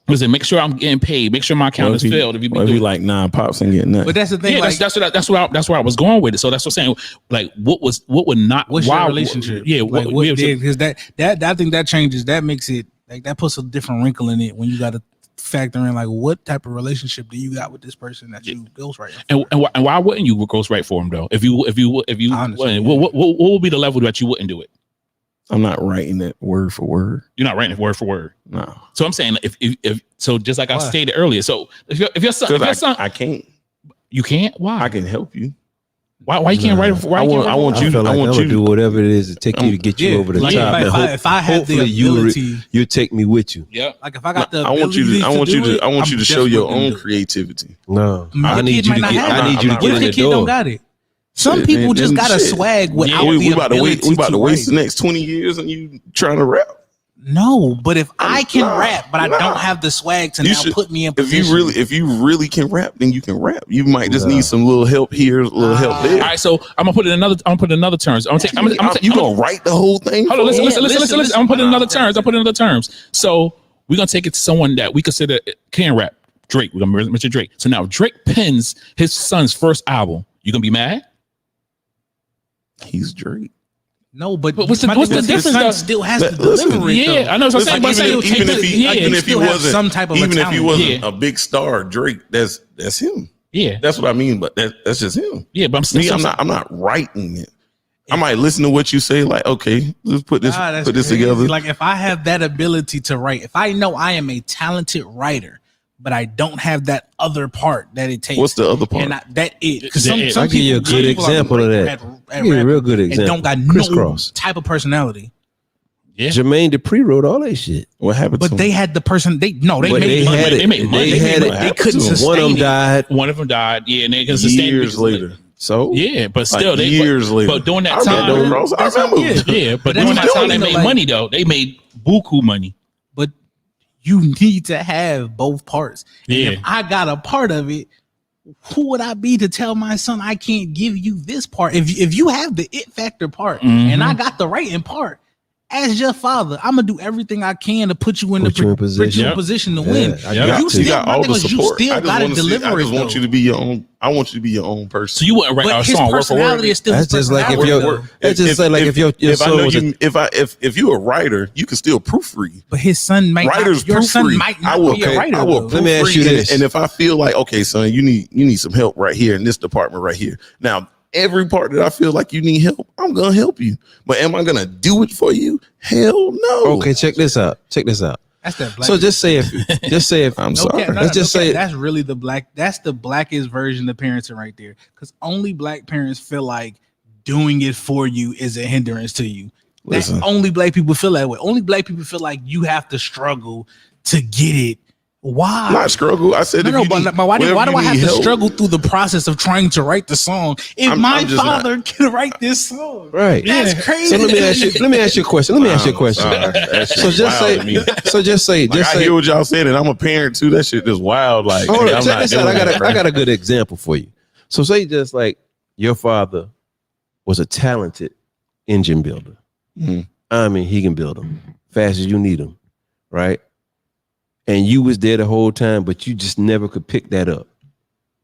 Speaker 1: Was it make sure I'm getting paid? Make sure my account is filled. If you
Speaker 2: like 9 pops and getting nothing.
Speaker 3: But that's the thing.
Speaker 1: Yeah,
Speaker 3: like,
Speaker 1: that's where I was going with it. So that's what I'm saying. Like, what's your
Speaker 3: relationship?
Speaker 1: Yeah,
Speaker 3: like, because that I think that changes. That makes it like that puts a different wrinkle in it when you got to factor in like what type of relationship do you got with this person that you ghostwrite.
Speaker 1: And why wouldn't you ghostwrite for him though? If you what would be the level that you wouldn't do it?
Speaker 2: I'm not writing it word for word.
Speaker 1: You're not writing it word for word.
Speaker 2: No.
Speaker 1: So I'm saying if so, just like I stated earlier. So if your son,
Speaker 2: I can't.
Speaker 1: you can't. Why?
Speaker 2: I can help you.
Speaker 1: Why you can't write? Why
Speaker 2: I
Speaker 1: you
Speaker 2: want-
Speaker 1: can't
Speaker 2: I want
Speaker 1: write-
Speaker 2: you-
Speaker 4: feel like
Speaker 2: I want
Speaker 4: I'm gonna
Speaker 2: you-
Speaker 4: do whatever it is to take you to get you over the
Speaker 3: like
Speaker 4: top.
Speaker 3: if I have the
Speaker 4: hopefully
Speaker 3: ability,
Speaker 4: you take me with you.
Speaker 1: Yep.
Speaker 3: like if I got the
Speaker 2: I want you
Speaker 3: ability
Speaker 2: to. I want
Speaker 3: do
Speaker 2: you to.
Speaker 3: it,
Speaker 2: I want
Speaker 3: I'm
Speaker 2: you to show your
Speaker 3: definitely gonna
Speaker 2: own
Speaker 3: do it.
Speaker 2: creativity.
Speaker 4: No,
Speaker 3: My
Speaker 4: I
Speaker 3: kid
Speaker 4: need you
Speaker 3: might
Speaker 4: to
Speaker 3: not
Speaker 4: get.
Speaker 3: have
Speaker 4: I
Speaker 3: it.
Speaker 4: need you to
Speaker 2: I'm
Speaker 4: get
Speaker 3: What
Speaker 4: in
Speaker 3: if
Speaker 4: the
Speaker 3: your kid don't
Speaker 4: door.
Speaker 3: got it? Some
Speaker 2: Shit,
Speaker 3: people
Speaker 2: man,
Speaker 3: just
Speaker 2: then
Speaker 3: got a
Speaker 2: shit.
Speaker 3: swag without
Speaker 2: we
Speaker 3: the
Speaker 2: about to wait.
Speaker 3: ability
Speaker 2: We about to waste the
Speaker 3: write.
Speaker 2: next 20 years, and you trying to rap.
Speaker 3: No, but if I can
Speaker 2: Nah,
Speaker 3: rap, but I
Speaker 2: nah.
Speaker 3: don't have the swag to
Speaker 2: You
Speaker 3: now
Speaker 2: should-
Speaker 3: put me in
Speaker 2: If
Speaker 3: position.
Speaker 2: you really can rap, then you can rap. You might just
Speaker 4: Nah.
Speaker 2: need some little help here, a little help
Speaker 1: All
Speaker 2: there.
Speaker 1: right, so I'm gonna put it in another. I'm gonna put it in another terms. I'm gonna take.
Speaker 2: You gonna write the whole thing?
Speaker 1: Hold on,
Speaker 2: for
Speaker 1: listen,
Speaker 2: him?
Speaker 1: listen. I'm gonna put it in another terms. I'm putting in other terms. So we're gonna take it to someone that we consider can rap. Drake. We're gonna mention Drake. So now Drake pens his son's first album. You gonna be mad?
Speaker 2: He's Drake.
Speaker 3: No, but
Speaker 1: what's the
Speaker 3: my
Speaker 1: difference,
Speaker 3: His son
Speaker 1: though?
Speaker 3: still has to
Speaker 2: Listen,
Speaker 3: deliver it.
Speaker 1: Yeah,
Speaker 3: though.
Speaker 1: I know what I'm saying.
Speaker 2: Listen,
Speaker 1: But
Speaker 2: even if he
Speaker 3: still have
Speaker 2: wasn't
Speaker 3: some type of a
Speaker 2: even if he
Speaker 3: talent.
Speaker 2: wasn't
Speaker 1: Yeah.
Speaker 2: a big star, Drake, that's him.
Speaker 1: yeah,
Speaker 2: That's what I mean. But that's just him.
Speaker 1: yeah. But I'm still.
Speaker 2: Me, I'm not writing it. I might listen to what you say, like, okay, let's put this
Speaker 3: That's
Speaker 2: put this
Speaker 3: crazy.
Speaker 2: together.
Speaker 3: Like if I have that ability to write, if I know I am a talented writer, but I don't have that other part that it takes.
Speaker 2: What's the other part?
Speaker 3: And that it because
Speaker 1: That
Speaker 3: some,
Speaker 1: it.
Speaker 3: some
Speaker 4: I'll give you a
Speaker 3: people-
Speaker 4: good
Speaker 3: some people are
Speaker 4: example of
Speaker 3: great
Speaker 4: that.
Speaker 3: at
Speaker 4: Give you a real
Speaker 3: rapping
Speaker 4: good
Speaker 3: and
Speaker 4: example.
Speaker 3: don't got
Speaker 4: Crisscross.
Speaker 3: no type of personality.
Speaker 1: Yeah.
Speaker 4: Jermaine Dupri wrote all that shit.
Speaker 2: What happened?
Speaker 3: But
Speaker 2: to
Speaker 3: they
Speaker 2: him?
Speaker 3: had the person. They
Speaker 4: But
Speaker 3: made money.
Speaker 4: had it.
Speaker 1: They made money.
Speaker 4: They had
Speaker 3: They
Speaker 4: it.
Speaker 3: couldn't sustain
Speaker 4: One of them
Speaker 3: it.
Speaker 4: died.
Speaker 1: One of them died. Yeah, and they can sustain it
Speaker 2: years
Speaker 1: because-
Speaker 2: later. So
Speaker 1: Yeah, but still,
Speaker 2: like
Speaker 1: they
Speaker 2: years later.
Speaker 1: But during that
Speaker 2: I remember
Speaker 1: time,
Speaker 2: them, bro. I remember.
Speaker 1: yeah, but
Speaker 3: that's
Speaker 1: during
Speaker 3: what
Speaker 1: that
Speaker 3: I'm
Speaker 1: time, they
Speaker 3: saying,
Speaker 1: made
Speaker 3: like-
Speaker 1: money though. They made buku money.
Speaker 3: But you need to have both parts. And
Speaker 1: Yeah.
Speaker 3: if I got a part of it, who would I be to tell my son I can't give you this part? If you have the it factor part and I got the writing part, as your father, I'm gonna do everything I can to put you in
Speaker 4: Put you in position.
Speaker 3: in position to
Speaker 4: Yeah,
Speaker 3: win.
Speaker 4: I
Speaker 1: Yeah.
Speaker 4: got
Speaker 3: You
Speaker 4: to.
Speaker 2: You
Speaker 3: still,
Speaker 2: got
Speaker 3: my
Speaker 2: all
Speaker 3: thing
Speaker 2: the
Speaker 3: was, you
Speaker 2: support.
Speaker 3: still
Speaker 2: I just
Speaker 3: gotta
Speaker 2: want to see. I
Speaker 3: deliver
Speaker 2: just
Speaker 3: it.
Speaker 2: want you to be your own. I want you to be your own person.
Speaker 1: So you wouldn't write
Speaker 3: But
Speaker 1: a
Speaker 3: his
Speaker 1: song word for
Speaker 3: personality
Speaker 1: word.
Speaker 3: is still.
Speaker 4: That's
Speaker 3: his
Speaker 4: just like if
Speaker 3: personality,
Speaker 4: you're.
Speaker 3: though.
Speaker 4: That's just like if your
Speaker 2: if I
Speaker 4: son
Speaker 2: know
Speaker 4: was.
Speaker 2: you, if you're a writer, you can still proofread.
Speaker 3: But his son might
Speaker 2: Writers
Speaker 3: not. Your son
Speaker 2: proofread.
Speaker 3: might
Speaker 2: I
Speaker 3: not
Speaker 2: will.
Speaker 3: be a writer.
Speaker 2: I will.
Speaker 3: though.
Speaker 4: Let me ask you
Speaker 2: proofread, and-
Speaker 4: this.
Speaker 2: And if I feel like, okay, son, you need some help right here in this department right here. Now, every part that I feel like you need help, I'm gonna help you. But am I gonna do it for you? Hell no.
Speaker 4: Okay, check this out. Check this out.
Speaker 3: That's that black.
Speaker 4: So just say if
Speaker 2: I'm
Speaker 3: No
Speaker 2: sorry.
Speaker 3: cap, no,
Speaker 4: Let's
Speaker 3: no,
Speaker 4: just
Speaker 3: no cap.
Speaker 4: say-
Speaker 3: that's really the black. That's the blackest version of parenting right there. Because only black parents feel like doing it for you is a hindrance to you. That's
Speaker 2: Listen.
Speaker 3: only black people feel that way. Only black people feel like you have to struggle to get it. Why?
Speaker 2: Not struggle. I said,
Speaker 3: No,
Speaker 2: if
Speaker 3: no,
Speaker 2: you
Speaker 3: but
Speaker 2: need-
Speaker 3: why do
Speaker 2: wherever
Speaker 3: I
Speaker 2: you
Speaker 3: have
Speaker 2: need
Speaker 3: to
Speaker 2: help-
Speaker 3: struggle through the process of trying to write the song? If
Speaker 2: I'm
Speaker 3: my
Speaker 2: just
Speaker 3: father can write this song,
Speaker 4: right.
Speaker 3: that's crazy.
Speaker 4: So let me ask you a question. Let me ask you a question.
Speaker 2: Sorry. That shit
Speaker 4: So just
Speaker 2: wild to me.
Speaker 4: say.
Speaker 2: Like, I hear what y'all saying, and I'm a parent too. That shit is wild. Like,
Speaker 4: Hold on,
Speaker 2: I'm
Speaker 4: check
Speaker 2: not
Speaker 4: this out.
Speaker 2: doing that,
Speaker 4: I got a good example for you. So say just like your father was a talented engine builder.
Speaker 2: Mhm.
Speaker 4: I mean, he can build them fast as you need them, right? And you was there the whole time, but you just never could pick that up.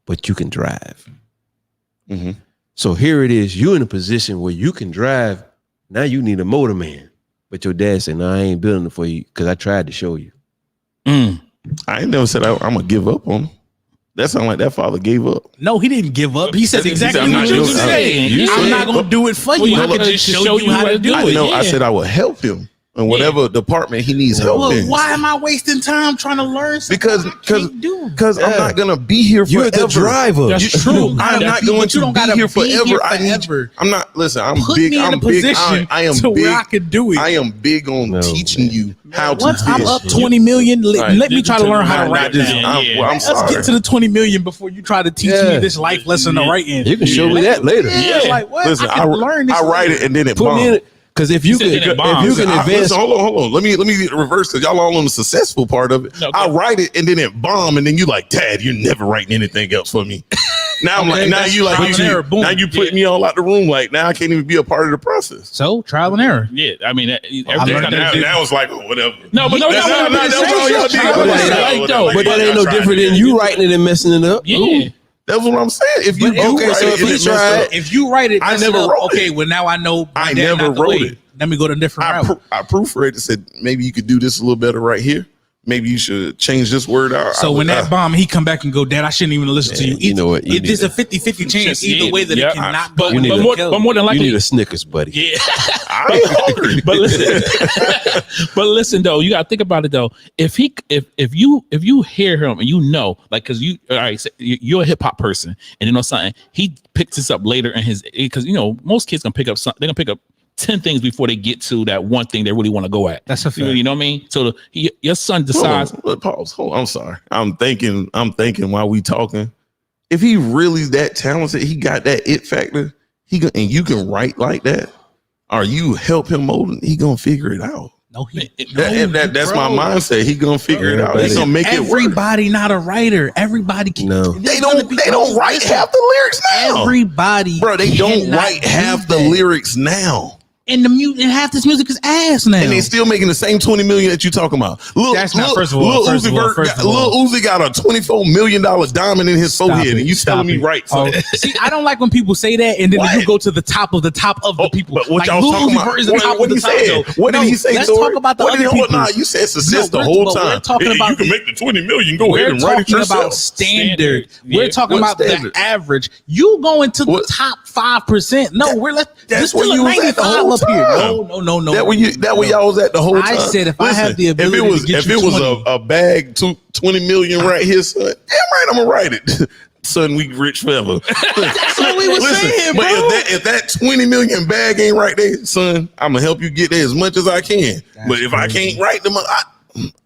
Speaker 4: But you can drive.
Speaker 2: Mhm.
Speaker 4: So here it is. You're in a position where you can drive. Now you need a motor man. But your dad said, no, I ain't building it for you because I tried to show you.
Speaker 1: Mm.
Speaker 2: I ain't never said I'm gonna give up on him. That sound like that father gave up.
Speaker 3: No, he didn't give up. He said
Speaker 2: He said,
Speaker 3: exactly
Speaker 2: I'm
Speaker 3: what
Speaker 2: not
Speaker 3: you
Speaker 2: doing-
Speaker 3: saying.
Speaker 2: You
Speaker 3: I'm
Speaker 2: said-
Speaker 3: not gonna do it for
Speaker 1: Well,
Speaker 3: you.
Speaker 1: you
Speaker 3: I
Speaker 1: could
Speaker 3: can
Speaker 1: just
Speaker 3: just
Speaker 1: show you how to do
Speaker 2: I
Speaker 1: it.
Speaker 2: know. I
Speaker 1: yeah.
Speaker 2: said I will help him in whatever department he needs help
Speaker 3: Well,
Speaker 2: in.
Speaker 3: why am I wasting time trying to learn something
Speaker 2: Because
Speaker 3: I can't do?
Speaker 2: because I'm
Speaker 4: Yeah.
Speaker 2: not gonna be here forever.
Speaker 4: You're the driver.
Speaker 1: That's
Speaker 2: You-
Speaker 1: true.
Speaker 2: I'm not
Speaker 3: But
Speaker 2: going
Speaker 3: you
Speaker 2: to
Speaker 3: don't
Speaker 2: be
Speaker 3: gotta
Speaker 2: here
Speaker 3: be
Speaker 2: forever.
Speaker 3: here
Speaker 2: I need.
Speaker 3: forever.
Speaker 2: I'm not. Listen. I'm
Speaker 3: Put
Speaker 2: big.
Speaker 3: me in
Speaker 2: I'm
Speaker 3: a
Speaker 2: big.
Speaker 3: position
Speaker 2: I am
Speaker 3: to
Speaker 2: big.
Speaker 3: where I can do it.
Speaker 2: I am big on
Speaker 4: No,
Speaker 2: teaching
Speaker 4: man.
Speaker 2: you how
Speaker 3: Once
Speaker 2: to
Speaker 3: I'm
Speaker 2: fish.
Speaker 3: up 20 million, let me try to learn how to
Speaker 2: Not
Speaker 3: write
Speaker 2: just-
Speaker 3: now.
Speaker 2: I'm
Speaker 3: Let's
Speaker 2: sorry.
Speaker 3: get to the 20 million before you try to teach me
Speaker 4: Yeah.
Speaker 3: this life lesson of writing.
Speaker 4: You can show me that later.
Speaker 3: Yeah,
Speaker 1: Yeah.
Speaker 3: like what?
Speaker 2: Listen,
Speaker 3: I can learn this.
Speaker 2: I write
Speaker 3: later.
Speaker 2: it and then it
Speaker 4: Put me in
Speaker 2: bombs.
Speaker 4: it. Because if you
Speaker 1: said
Speaker 4: can,
Speaker 1: that it bombs.
Speaker 4: if you can advance,
Speaker 2: Listen, hold on. Let me reverse because y'all all on the successful part of it.
Speaker 1: No,
Speaker 2: I
Speaker 1: go.
Speaker 2: write it and then it bomb, and then you like, Dad, you're never writing anything else for me. Now I'm
Speaker 3: Okay,
Speaker 2: like, now
Speaker 3: that's
Speaker 2: you like,
Speaker 3: trial and error. Boom.
Speaker 2: now you put me all out the room. Like now I can't even be a part of the process.
Speaker 3: So trial and error.
Speaker 1: Yeah, I mean, everything's
Speaker 3: learned
Speaker 1: kind
Speaker 3: that
Speaker 1: of.
Speaker 2: Now it's like, oh, whatever.
Speaker 1: No, but no,
Speaker 2: That's
Speaker 1: no,
Speaker 2: all y'all did.
Speaker 4: but that ain't no different than you writing it and messing it up.
Speaker 1: Yeah,
Speaker 2: That's what I'm saying. If you
Speaker 3: But
Speaker 2: do
Speaker 3: okay,
Speaker 2: write
Speaker 3: so
Speaker 2: it,
Speaker 3: if
Speaker 2: and
Speaker 3: he
Speaker 2: it messed
Speaker 3: tried,
Speaker 2: up,
Speaker 3: if you write it,
Speaker 2: I
Speaker 3: mess
Speaker 2: never
Speaker 3: it up,
Speaker 2: wrote
Speaker 3: okay,
Speaker 2: it.
Speaker 3: well now I know. my
Speaker 2: I
Speaker 3: dad
Speaker 2: never
Speaker 3: not the
Speaker 2: wrote
Speaker 3: way.
Speaker 2: it.
Speaker 3: Let me go to a different route.
Speaker 2: I proofread it. Said maybe you could do this a little better right here. maybe you should change this word out.
Speaker 3: So when that bomb, he come back and go, Dad, I shouldn't even listen to you.
Speaker 4: You know what?
Speaker 3: It is a 50-50 chance either way that it cannot go.
Speaker 1: But more than likely,
Speaker 4: you need a Snickers, buddy.
Speaker 1: Yeah.
Speaker 2: I ain't hungry.
Speaker 1: But listen, but listen though, you gotta think about it though. If you hear him and you know, like, cause you, all right, so you're a hip hop person, and you know something, he picks this up later in his, because you know most kids gonna pick up something, they're gonna pick up 10 things before they get to that one thing they really want to go at.
Speaker 3: That's a fact.
Speaker 1: You know what I mean? So your son decides.
Speaker 2: Pause. Hold on. I'm sorry. I'm thinking while we talking. If he really that talented, he got that it factor. And you can write like that, or you help him mold, he gonna figure it out.
Speaker 3: No,
Speaker 2: That's my mindset. He gonna figure it out. He's gonna make it work.
Speaker 3: Everybody not a writer. Everybody can.
Speaker 4: No.
Speaker 2: They don't write half the lyrics now.
Speaker 3: Everybody,
Speaker 2: Bro, they don't
Speaker 3: cannot
Speaker 2: write
Speaker 3: do
Speaker 2: half the
Speaker 3: that.
Speaker 2: lyrics now.
Speaker 3: And and half this music is ass now.
Speaker 2: And they still making the same 20 million that you talking about.
Speaker 3: That's not, first of all.
Speaker 2: Lil Uzi got a $24 million diamond in his forehead, and you telling me right?
Speaker 3: Oh, see, I don't like when people say that, and then you go to the top of the people.
Speaker 2: But what
Speaker 3: like,
Speaker 2: y'all
Speaker 3: Lil
Speaker 2: talking
Speaker 3: Uzi
Speaker 2: about?
Speaker 3: Vert is the top
Speaker 2: What
Speaker 3: of
Speaker 2: he
Speaker 3: the top,
Speaker 2: said?
Speaker 3: though.
Speaker 2: What did he say?
Speaker 3: Let's talk about the other people.
Speaker 2: Nah, you said success the whole time.
Speaker 3: We're talking about
Speaker 2: you can make the 20 million. Go ahead and write it
Speaker 3: talking
Speaker 2: yourself.
Speaker 3: about standard.
Speaker 1: Yeah.
Speaker 3: We're talking
Speaker 2: What
Speaker 3: about
Speaker 2: standard?
Speaker 3: the average. You going to the top 5%? No,
Speaker 2: That's
Speaker 3: we're
Speaker 2: where you was at the whole
Speaker 3: up here.
Speaker 2: time.
Speaker 3: No.
Speaker 2: That where y'all was at the whole time.
Speaker 3: I said if I have the ability to get
Speaker 2: if
Speaker 3: you
Speaker 2: it was
Speaker 3: 20.
Speaker 2: a bag 20 million right here, son, damn right I'm gonna write it. Son, we rich forever.
Speaker 3: That's what we were saying, bro.
Speaker 2: But if that 20 million bag ain't right there, son, I'm gonna help you get there as much as I can. But if I can't write them,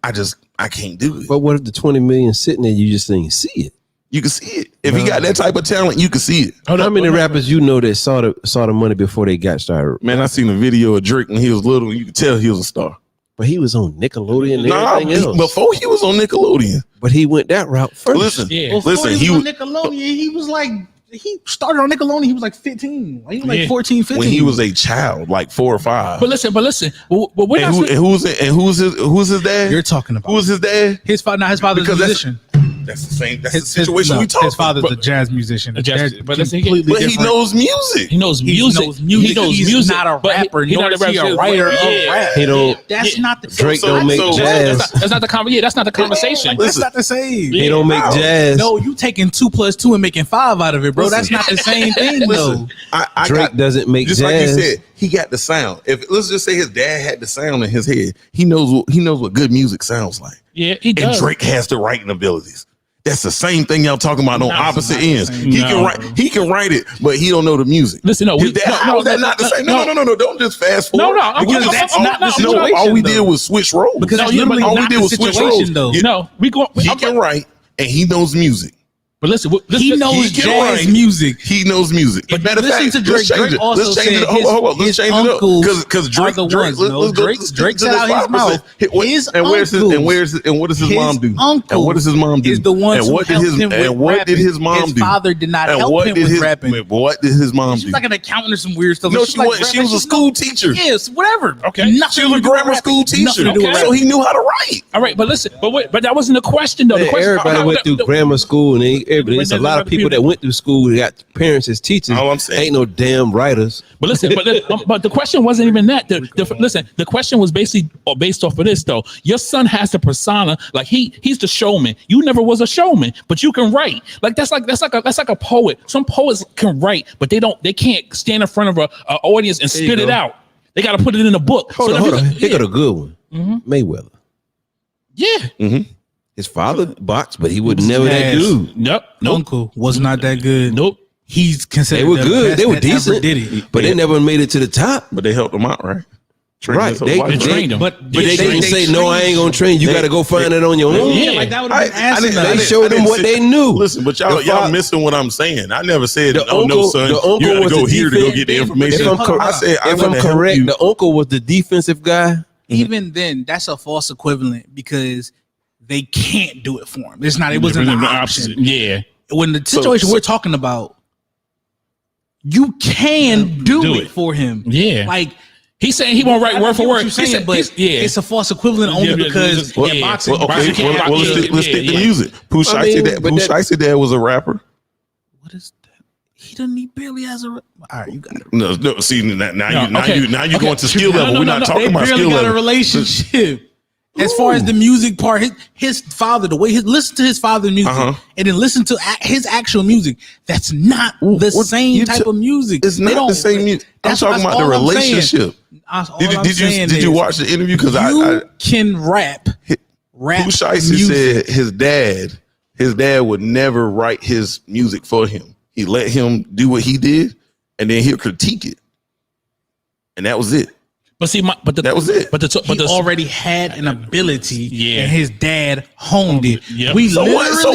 Speaker 2: I can't do it.
Speaker 4: But what if the 20 million sitting there, you just ain't see it?
Speaker 2: You can see it. If he got that type of talent, you can see it.
Speaker 4: How many rappers you know that saw the money before they got started?
Speaker 2: Man, I seen a video of Drake when he was little. You could tell he was a star.
Speaker 4: But he was on Nickelodeon and everything else.
Speaker 2: Before he was on Nickelodeon.
Speaker 4: But he went that route first.
Speaker 2: Listen,
Speaker 3: Before he was on Nickelodeon, he was like, he started on Nickelodeon. He was like 15. He was like 14, 15.
Speaker 2: When he was a child, like 4 or 5.
Speaker 1: But listen. We're
Speaker 2: Who's his dad?
Speaker 3: You're talking about?
Speaker 2: Who was his dad?
Speaker 3: His father. Not his father's a musician.
Speaker 2: That's the same. That's the situation we talking.
Speaker 3: His father's a jazz musician.
Speaker 1: But
Speaker 3: Completely
Speaker 2: But he
Speaker 3: different.
Speaker 2: knows music.
Speaker 1: He knows music.
Speaker 3: He's not a rapper.
Speaker 1: He's not a rapper.
Speaker 3: He's a writer of rap.
Speaker 4: He don't.
Speaker 3: That's not the
Speaker 4: Drake don't make jazz.
Speaker 1: That's not the conversation. That's not the conversation.
Speaker 3: That's not the same.
Speaker 4: He don't make jazz.
Speaker 3: No, you taking 2 + 2 and making 5 out of it, bro. That's not the same thing, though.
Speaker 4: Drake doesn't make
Speaker 2: just
Speaker 4: jazz.
Speaker 2: like you said. He got the sound. If let's just say his dad had the sound in his head, he knows what good music sounds like.
Speaker 1: Yeah, he does.
Speaker 2: And Drake has the writing abilities. That's the same thing y'all talking about on opposite ends. He can write it, but he don't know the music.
Speaker 1: Listen, no,
Speaker 2: how is that not the same? No. Don't just fast forward.
Speaker 3: Because that's not the situation.
Speaker 2: All we did was switch roles.
Speaker 3: Because that's literally
Speaker 2: all we
Speaker 3: not
Speaker 2: did
Speaker 3: the
Speaker 2: was switch roles.
Speaker 3: situation, though.
Speaker 2: He can write and he knows music.
Speaker 1: But listen,
Speaker 3: he knows jazz music.
Speaker 2: He knows music.
Speaker 3: But
Speaker 2: matter of fact,
Speaker 3: to Drake. Drake also
Speaker 2: let's change
Speaker 3: said
Speaker 2: it. Hold on. Let's change it up because Drake,
Speaker 3: Drake's out his mouth. His
Speaker 2: and what does his mom do?
Speaker 3: Uncle
Speaker 2: and what does his mom do?
Speaker 3: Is the one
Speaker 2: and what did his mom do?
Speaker 3: His father did not help him with rapping.
Speaker 2: What did his mom do?
Speaker 3: She was like an accountant or some weird stuff.
Speaker 2: No, she wasn't. She was a school teacher.
Speaker 3: Yes, whatever.
Speaker 1: Okay,
Speaker 2: she was a grammar school teacher, so he knew how to write.
Speaker 1: All right, but listen, but that wasn't the question though.
Speaker 4: Everybody went through grammar school, and there's a lot of people that went through school who got parents as teachers.
Speaker 2: All I'm saying,
Speaker 4: ain't no damn writers.
Speaker 1: But listen, but the question wasn't even that. Listen, the question was based off of this though. Your son has the persona, like he's the showman. You never was a showman, but you can write. Like that's like a poet. Some poets can write, but they can't stand in front of an audience and spit it out. They got to put it in a book.
Speaker 4: Hold on. He got a good one. Mayweather.
Speaker 1: Yeah.
Speaker 4: His father boxed, but he would never that dude.
Speaker 1: Nope.
Speaker 3: Uncle was not that good.
Speaker 1: Nope.
Speaker 3: He's considered.
Speaker 4: They were good. They were decent.
Speaker 3: Did it?
Speaker 4: But they never made it to the top.
Speaker 2: But they helped him out, right?
Speaker 4: Right. They
Speaker 1: trained him.
Speaker 4: But they didn't say, no, I ain't going to train. You got to go find it on your own.
Speaker 3: Yeah, like that would have been asinine.
Speaker 4: They showed them what they knew.
Speaker 2: Listen, but y'all missing what I'm saying. I never said, no, son, you got to go here to go get the information.
Speaker 4: If I'm correct, the uncle was the defensive guy.
Speaker 3: Even then, that's a false equivalent because they can't do it for him. It wasn't an option.
Speaker 1: Yeah.
Speaker 3: When the situation we're talking about, you can do it for him.
Speaker 1: Yeah.
Speaker 3: Like
Speaker 1: he's saying he won't write word for word.
Speaker 3: It's a false equivalent only because boxing.
Speaker 2: Let's stick to music. Pooh Shiesty Dad was a rapper.
Speaker 3: What is that? He barely has a. All right, you got it.
Speaker 2: No. See now you're going to skill level. We're not talking about skill level.
Speaker 3: Got a relationship. As far as the music part, his father, the way listen to his father's music and then listen to his actual music, that's not the same type of music.
Speaker 2: It's not the same music. I'm talking about the relationship. Did you watch the interview? Because I
Speaker 3: can rap.
Speaker 2: Pooh Shiesty said his dad would never write his music for him. He let him do what he did, and then he'll critique it, and that was it.
Speaker 1: But see, that
Speaker 2: was it.
Speaker 3: But he already had an ability, and his dad honed it.
Speaker 1: Yep.
Speaker 2: So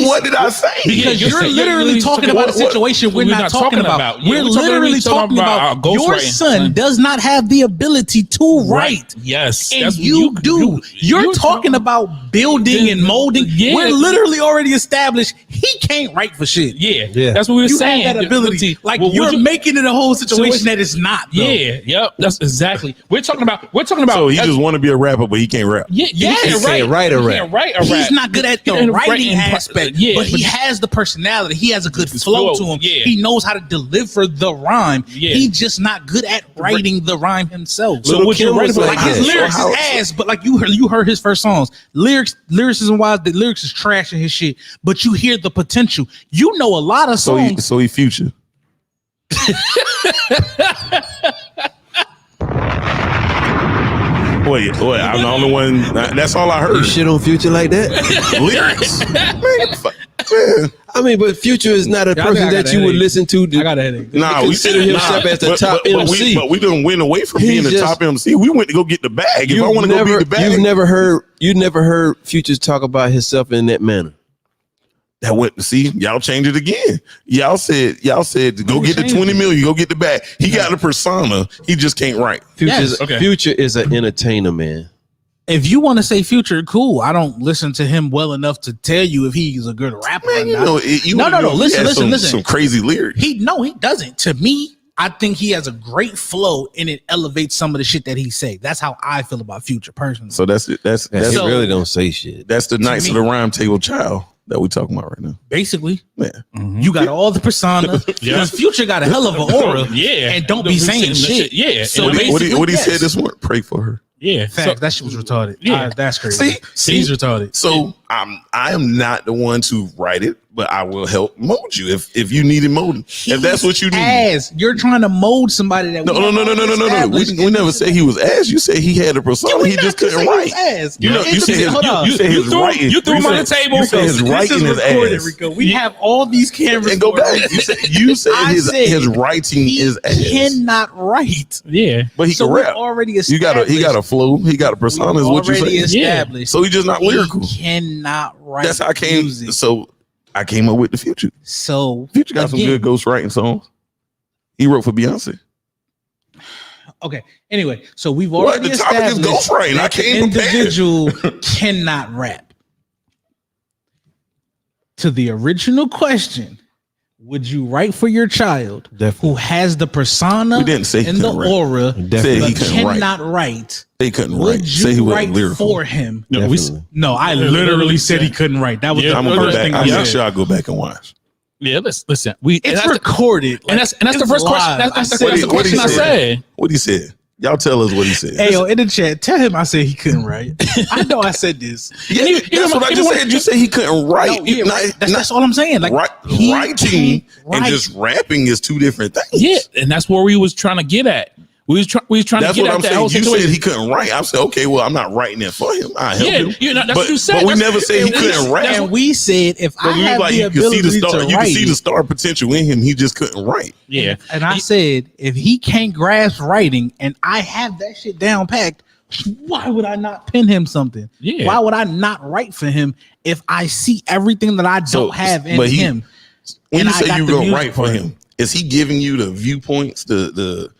Speaker 2: what did I say?
Speaker 3: Because you're literally talking about a situation we're not talking about. We're literally talking about your son does not have the ability to write.
Speaker 1: Yes,
Speaker 3: and you do. You're talking about building and molding.
Speaker 1: Yeah.
Speaker 3: We're literally already established he can't write for shit.
Speaker 1: Yeah. That's what we were saying.
Speaker 3: Have that ability. Like you're making it a whole situation that it's not. Though.
Speaker 1: Yeah. Yep. That's exactly. We're talking about. So
Speaker 2: he just want to be a rapper, but he can't rap.
Speaker 1: Yeah,
Speaker 4: he can't write a rap.
Speaker 3: He's not good at the writing aspect, but he has the personality. He has a good flow to him. Yeah. He knows how to deliver the rhyme. Yeah. He's just not good at writing the rhyme himself.
Speaker 1: So what you're writing
Speaker 3: like his lyrics is ass, but like you heard his first songs. Lyricism wise, the lyrics is trash in his shit, but you hear the potential. You know a lot of songs.
Speaker 2: So he Future. Wait, I'm the only one. That's all I heard.
Speaker 4: You shit on Future like that?
Speaker 2: Lyrics.
Speaker 4: Man. I mean, but Future is not a person that you would listen to.
Speaker 3: I got a headache.
Speaker 2: Nah, we
Speaker 4: consider himself as the top MC.
Speaker 2: But we didn't win away from being the top MC. We went to go get the bag. If I want to go beat the bag.
Speaker 4: You never heard Future talk about himself in that manner.
Speaker 2: That went to see y'all change it again. Y'all said go get the 20 million, go get the bag. He got a persona. He just can't write.
Speaker 4: Future is an entertainer, man.
Speaker 3: If you want to say Future, cool. I don't listen to him well enough to tell you if he's a good rapper or not. No. Listen.
Speaker 2: Some crazy lyrics.
Speaker 3: He doesn't. To me, I think he has a great flow and it elevates some of the shit that he say. That's how I feel about Future personally.
Speaker 2: So that's it. That's
Speaker 4: he really don't say shit.
Speaker 2: That's the Knights of the Rhyme Table child that we talking about right now.
Speaker 3: Basically, you got all the persona. Because Future got a hell of an aura. And don't be saying shit.
Speaker 1: Yeah.
Speaker 3: So
Speaker 2: what he said this morning, pray for her.
Speaker 1: Yeah,
Speaker 3: fact, that shit was retarded. Yeah, that's crazy.
Speaker 2: See,
Speaker 3: he's retarded.
Speaker 2: So I am not the one to write it, but I will help mold you if you needed molding. If that's what you need.
Speaker 3: You're trying to mold somebody that
Speaker 2: no. We never said he was ass. You said he had a persona. He just couldn't write. You said his writing.
Speaker 1: You threw him on the table.
Speaker 2: You said his writing is ass.
Speaker 3: Rico. We have all these cameras.
Speaker 2: And go back. You said his writing is ass.
Speaker 3: He cannot write.
Speaker 1: Yeah,
Speaker 2: but he can rap.
Speaker 3: Already
Speaker 2: he got a flow. He got a persona. Is what you say?
Speaker 3: Established.
Speaker 2: So he's just not lyrical.
Speaker 3: He cannot write.
Speaker 2: That's how I came. Music. So I came up with the Future.
Speaker 3: So
Speaker 2: Future got some good ghostwriting songs. He wrote for Beyonce.
Speaker 3: Okay. Anyway, so we've already established
Speaker 2: ghostwriting. I can't
Speaker 3: individual cannot rap. To the original question, would you write for your child who has the persona and the aura but cannot write?
Speaker 2: They couldn't write.
Speaker 3: Say he write for him. No, I literally said he couldn't write. That was the first thing I said.
Speaker 2: I'm sure I'll go back and watch.
Speaker 1: Yeah, listen.
Speaker 3: It's recorded,
Speaker 1: and that's the first question. That's the question I said.
Speaker 2: What he said. Y'all tell us what he said.
Speaker 3: Hey, in the chat, tell him I said he couldn't write. I know I said this.
Speaker 2: Yeah, that's what I just said. You said he couldn't write.
Speaker 3: That's all I'm saying. Like
Speaker 2: writing and just rapping is two different things.
Speaker 1: Yeah, and that's where we was trying to get at. We was trying to get at that whole situation.
Speaker 2: You said he couldn't write. I said, okay, well, I'm not writing it for him. I help him.
Speaker 1: That's what you said.
Speaker 2: But we never said he couldn't rap.
Speaker 3: And we said if I have the ability to write,
Speaker 2: you can see the star potential in him. He just couldn't write.
Speaker 1: Yeah.
Speaker 3: And I said if he can't grasp writing, and I have that shit down packed, why would I not pin him something?
Speaker 1: Yeah.
Speaker 3: Why would I not write for him if I see everything that I don't have in him?
Speaker 2: When you say you're gonna write for him, is he giving you the viewpoints, the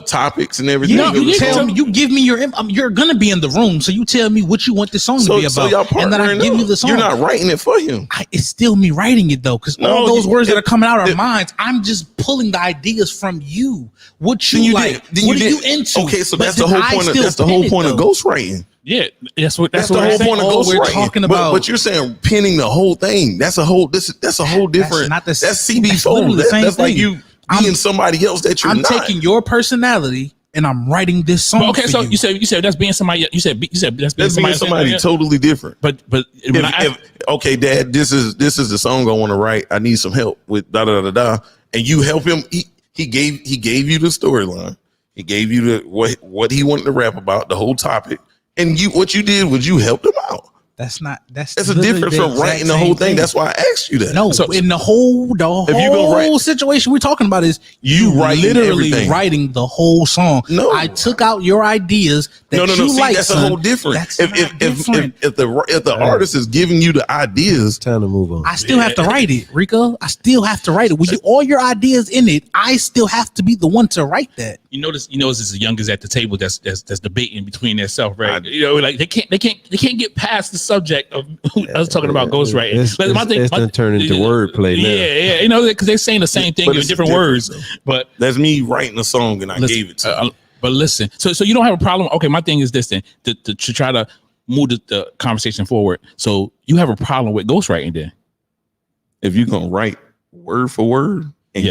Speaker 2: topics and everything?
Speaker 3: You give me your. You're gonna be in the room, so you tell me what you want this song to be about, and then I give you the song.
Speaker 2: You're not writing it for him.
Speaker 3: It's still me writing it though, because all those words that are coming out are mine. I'm just pulling the ideas from you. What you like? What are you into?
Speaker 2: Okay, so that's the whole point. That's the whole point of ghostwriting.
Speaker 1: Yeah, that's the
Speaker 2: whole point of ghostwriting.
Speaker 3: We're talking about.
Speaker 2: But you're saying pinning the whole thing. That's a whole. That's a whole different. That's CB4. That's like you being somebody else that you're not.
Speaker 3: I'm taking your personality and I'm writing this song.
Speaker 1: But okay,
Speaker 3: for
Speaker 1: so
Speaker 3: you.
Speaker 1: you said that's being somebody. You said that's being
Speaker 2: somebody totally different.
Speaker 1: But
Speaker 2: Okay, Dad, this is the song I want to write. I need some help with da da da da, and you help him. He gave you the storyline. He gave you the what he wanted to rap about, the whole topic, and what you did was you helped him out.
Speaker 3: That's
Speaker 2: a difference from writing the whole thing. That's why I asked you that.
Speaker 3: No, so in the whole situation we're talking about is you literally writing the whole song.
Speaker 2: No,
Speaker 3: I took out your ideas that
Speaker 2: no.
Speaker 3: you
Speaker 2: See,
Speaker 3: like.
Speaker 2: that's a whole different. If the artist is giving you the ideas,
Speaker 4: time to move on.
Speaker 3: I still have to write it, Rico. I still have to write it. With all your ideas in it, I still have to be the one to write that.
Speaker 1: You notice it's the youngest at the table that's debating between themselves, right? Like they can't get past the subject of us talking about ghostwriting.
Speaker 4: It's turned into wordplay now.
Speaker 1: Yeah, because they're saying the same thing in different words. But
Speaker 2: that's me writing a song and I gave it to you.
Speaker 1: But listen, so you don't have a problem. Okay, my thing is this then to try to move the conversation forward. So you have a problem with ghostwriting then?
Speaker 2: If you're gonna write word for word and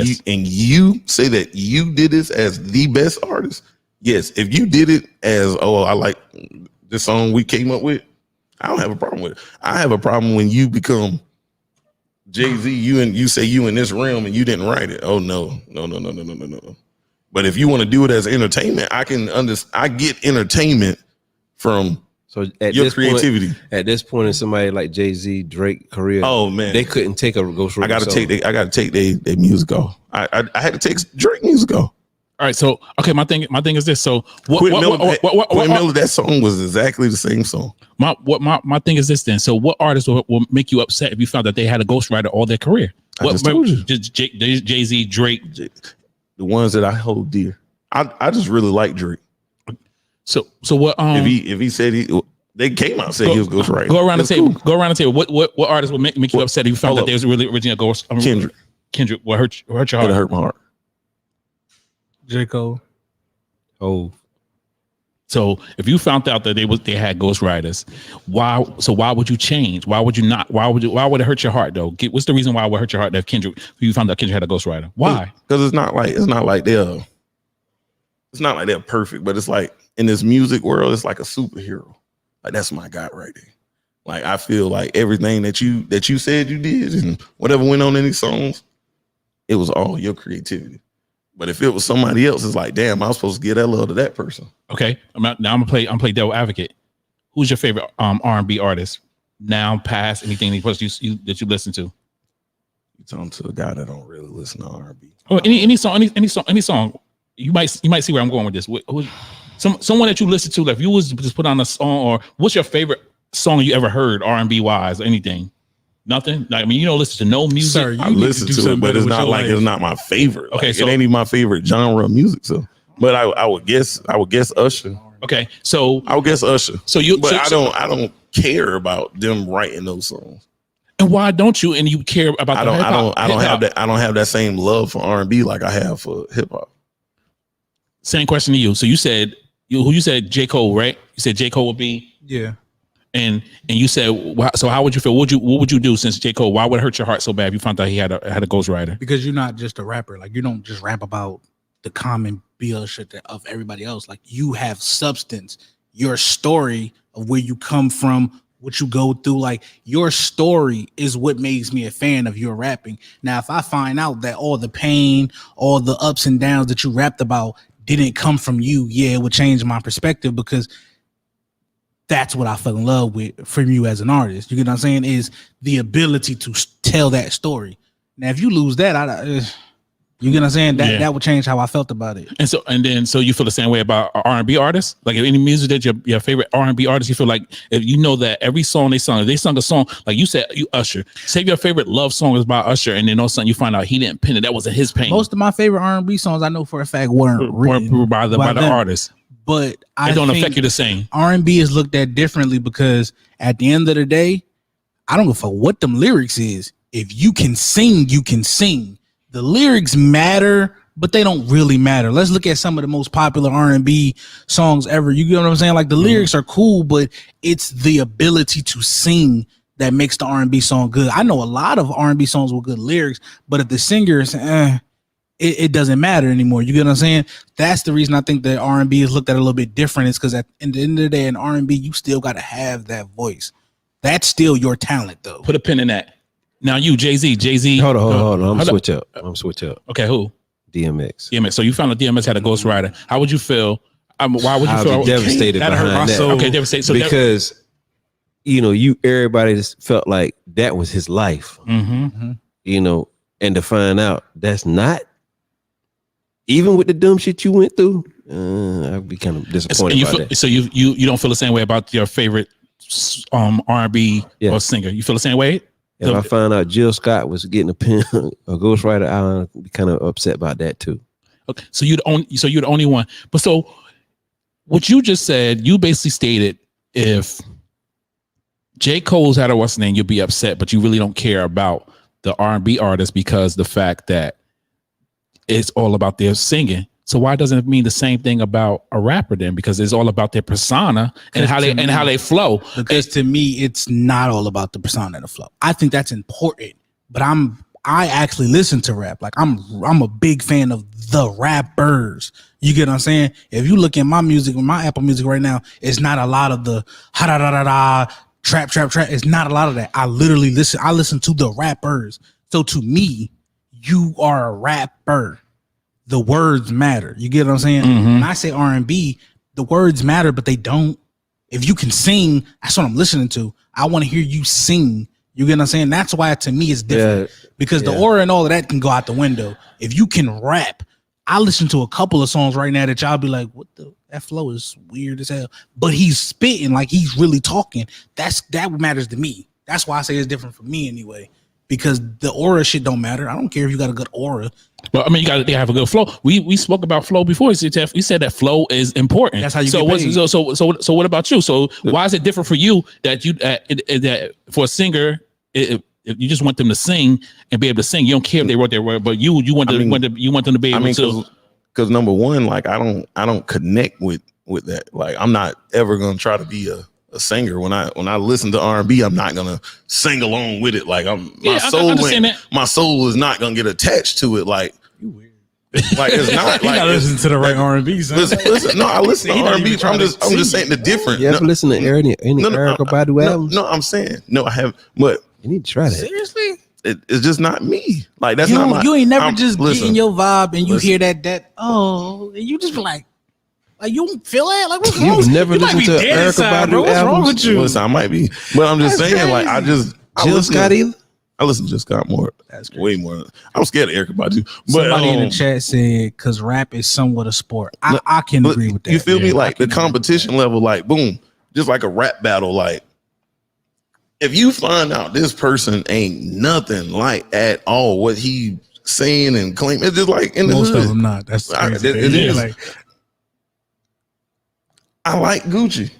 Speaker 2: you say that you did this as the best artist, yes. If you did it as I like this song we came up with, I don't have a problem with it. I have a problem when you become Jay-Z, you say you in this realm and you didn't write it. Oh no. But if you want to do it as entertainment, I get entertainment from your creativity.
Speaker 4: At this point in somebody like Jay-Z, Drake career,
Speaker 2: oh man,
Speaker 4: they couldn't take a ghostwriter.
Speaker 2: I gotta take their music off. I had to take Drake music off.
Speaker 1: All right, so okay, my thing is this. So
Speaker 2: Quentin Miller, that song was exactly the same song.
Speaker 1: My thing is this then. So what artists will make you upset if you found that they had a ghostwriter all their career? Jay-Z, Drake,
Speaker 2: the ones that I hold dear. I just really like Drake.
Speaker 1: So what?
Speaker 2: If he said they came out and said he was ghostwriter.
Speaker 1: Go around the table. Cool. Go around the table. What artists would make you upset if you found that they was really original ghost? Kendrick. What hurt your heart?
Speaker 2: It hurt my heart.
Speaker 3: J. Cole.
Speaker 4: Oh.
Speaker 1: So if you found out that they had ghostwriters, why would you change? Why would you not? Why would it hurt your heart though? What's the reason why it would hurt your heart that you found out Kendrick had a ghostwriter? Why? Because
Speaker 2: it's not like they're perfect, but it's like in this music world, it's like a superhero. Like that's my guy right there. Like I feel like everything that you said you did and whatever went on in these songs, it was all your creativity. But if it was somebody else, it's like, damn, I was supposed to give that love to that person.
Speaker 1: Okay, I'm gonna play devil advocate. Who's your favorite R&B artist now, past, anything that you listen to?
Speaker 2: You talking to a guy that don't really listen to R&B.
Speaker 1: Oh, any song. You might see where I'm going with this. Someone that you listen to, like if you was to just put on a song, or what's your favorite song you ever heard R&B wise? Or anything? Nothing. Like, I mean, you don't listen to no music.
Speaker 3: Sir,
Speaker 2: I listen to it, but it's not like it's not my favorite.
Speaker 1: Okay,
Speaker 2: like,
Speaker 1: so
Speaker 2: it ain't even my favorite genre of music. So, but I would guess Usher.
Speaker 1: Okay, so
Speaker 2: I would guess Usher. I don't care about them writing those songs.
Speaker 1: And why don't you? And you care about
Speaker 2: I don't have that same love for R&B like I have for hip hop.
Speaker 1: Same question to you. So you said J. Cole, right? You said J. Cole would be And you said, so how would you feel? What would you do since J. Cole? Why would it hurt your heart so bad if you found out he had a ghostwriter?
Speaker 3: Because you're not just a rapper. Like you don't just rap about the common BS shit of everybody else. Like you have substance. Your story of where you come from, what you go through, like your story is what makes me a fan of your rapping. Now, if I find out that all the pain, all the ups and downs that you rapped about didn't come from you, it would change my perspective because that's what I fell in love with from you as an artist. You get what I'm saying? Is the ability to tell that story. Now, if you lose that, you get what I'm saying? That would change how I felt about it. And so you feel the same way about R&B artists? Like if any music that your favorite R&B artist, you feel like if you know that every song they sung, if they sung a song, like you said, you Usher, say your favorite love song is by Usher, and then all of a sudden you find out he didn't pen it. That wasn't his pain. Most of my favorite R&B songs I know for a fact weren't written by the artist. But it don't affect you the same. R&B is looked at differently because at the end of the day, I don't give a fuck what them lyrics is. If you can sing, you can sing. The lyrics matter, but they don't really matter. Let's look at some of the most popular R&B songs ever. You get what I'm saying? Like the lyrics are cool, but it's the ability to sing that makes the R&B song good. I know a lot of R&B songs with good lyrics, but if the singer is, it doesn't matter anymore. You get what I'm saying? That's the reason I think that R&B is looked at a little bit different. Is because at the end of the day, in R&B, you still got to have that voice. That's still your talent, though.
Speaker 1: Put a pin in that. Now you, Jay-Z.
Speaker 4: Hold on. I'm switch up.
Speaker 1: Okay, who?
Speaker 4: DMX.
Speaker 1: So you found out DMX had a ghostwriter. How would you feel? Why would you feel?
Speaker 4: Be devastated
Speaker 1: that hurt my
Speaker 4: behind that.
Speaker 1: soul. Okay, devastated. So
Speaker 4: because everybody just felt like that was his life. And to find out that's not, even with the dumb shit you went through, I'd be kind of disappointed about that.
Speaker 1: So you don't feel the same way about your favorite R&B or singer? You feel the same way?
Speaker 4: If I found out Jill Scott was getting a ghostwriter, I'd be kind of upset about that too.
Speaker 1: Okay, so you're the only one. But so what you just said, you basically stated if J. Cole's had a what's name, you'll be upset, but you really don't care about the R&B artist because the fact that it's all about their singing. So why doesn't it mean the same thing about a rapper then? Because it's all about their persona and how they flow.
Speaker 3: Because to me, it's not all about the persona and the flow. I think that's important, but I actually listen to rap. Like I'm a big fan of the rappers. You get what I'm saying? If you look at my music, my Apple Music right now, it's not a lot of the ha da da da da trap. It's not a lot of that. I listen to the rappers. So to me, you are a rapper. The words matter. You get what I'm saying? When I say R&B, the words matter, but they don't. If you can sing, that's what I'm listening to. I want to hear you sing. You get what I'm saying? That's why to me it's different because the aura and all of that can go out the window. If you can rap, I listen to a couple of songs right now that y'all be like, that flow is weird as hell. But he's spitting like he's really talking. That matters to me. That's why I say it's different for me anyway. Because the aura shit don't matter. I don't care if you got a good aura.
Speaker 1: Well, I mean, you got to have a good flow. We spoke about flow before. We said that flow is important.
Speaker 3: That's how you get paid.
Speaker 1: So what about you? So why is it different for you that you that for a singer, if you just want them to sing and be able to sing, you don't care if they wrote their word, but you want them to be able to.
Speaker 2: Because number one, like I don't connect with that. Like I'm not ever gonna try to be a singer. When I listen to R&B, I'm not gonna sing along with it. Like my soul is not gonna get attached to it. Like you weird. Like it's not.
Speaker 3: Like not listening to the right R&B.
Speaker 2: Listen, no, I listen to R&B. I'm just saying the difference.
Speaker 4: You ever listen to any Erykah Badu albums?
Speaker 2: No, I'm saying no. I have, but
Speaker 4: you need to try that.
Speaker 3: Seriously.
Speaker 2: It's just not me. Like that's not my.
Speaker 3: You ain't never getting your vibe and you hear that and you just be like you don't feel it? Like what's wrong?
Speaker 4: You've never listened to Erykah Badu albums?
Speaker 3: What's wrong with you?
Speaker 2: Listen, I might be, but I'm just saying, crazy. Like I
Speaker 4: Jill Scott either.
Speaker 2: I listen to Jill Scott more. That's crazy. Way more. I'm scared of Erykah Badu. But
Speaker 3: somebody in the chat said because rap is somewhat a sport. I can agree with that.
Speaker 2: You feel me? Like the competition level, like boom, just like a rap battle. Like if you find out this person ain't nothing like at all what he saying and claim, it's just like in the
Speaker 3: most
Speaker 2: hood.
Speaker 3: of them not. That's crazy.
Speaker 2: It is. Like, I like Gucci.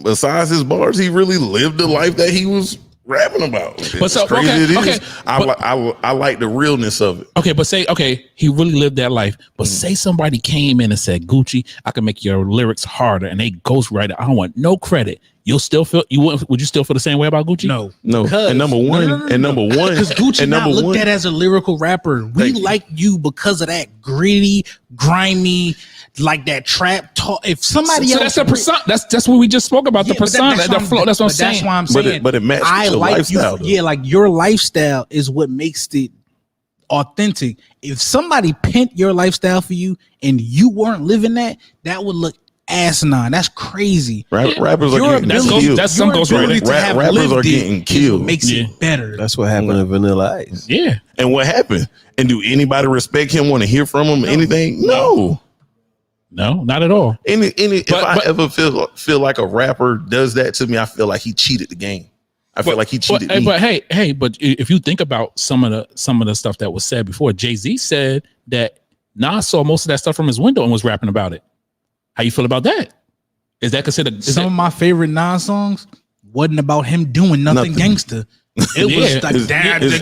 Speaker 2: Besides his bars, he really lived the life that he was rapping about.
Speaker 1: But so crazy okay.
Speaker 2: I like the realness of it.
Speaker 1: Okay, but he really lived that life. But say somebody came in and said, Gucci, I can make your lyrics harder, and they ghostwrite it. I don't want no credit. You'll still feel would you still feel the same way about Gucci?
Speaker 2: No. And number one,
Speaker 3: because Gucci not looked at as a lyrical rapper. We like you because of that gritty, grimy, like that trap talk. If somebody else,
Speaker 1: that's the persona. That's what we just spoke about. The persona, the flow. That's what I'm saying.
Speaker 3: That's why I'm saying.
Speaker 2: But it matches your lifestyle.
Speaker 3: Yeah, like your lifestyle is what makes it authentic. If somebody pent your lifestyle for you and you weren't living that, that would look asinine. That's crazy.
Speaker 2: Rappers are getting killed.
Speaker 1: That's some goes right.
Speaker 2: Rappers are getting killed.
Speaker 3: Makes it better.
Speaker 4: That's what happened to Vanilla Ice.
Speaker 1: Yeah.
Speaker 2: And what happened? And do anybody respect him? Want to hear from him? Anything? No,
Speaker 1: not at all.
Speaker 2: If I ever feel like a rapper does that to me, I feel like he cheated the game. I feel like he cheated me.
Speaker 1: But hey, but if you think about some of the stuff that was said before, Jay-Z said that Nas saw most of that stuff from his window and was rapping about it. How you feel about that? Is that considered?
Speaker 3: Some of my favorite Nas songs wasn't about him doing nothing gangster. It was like,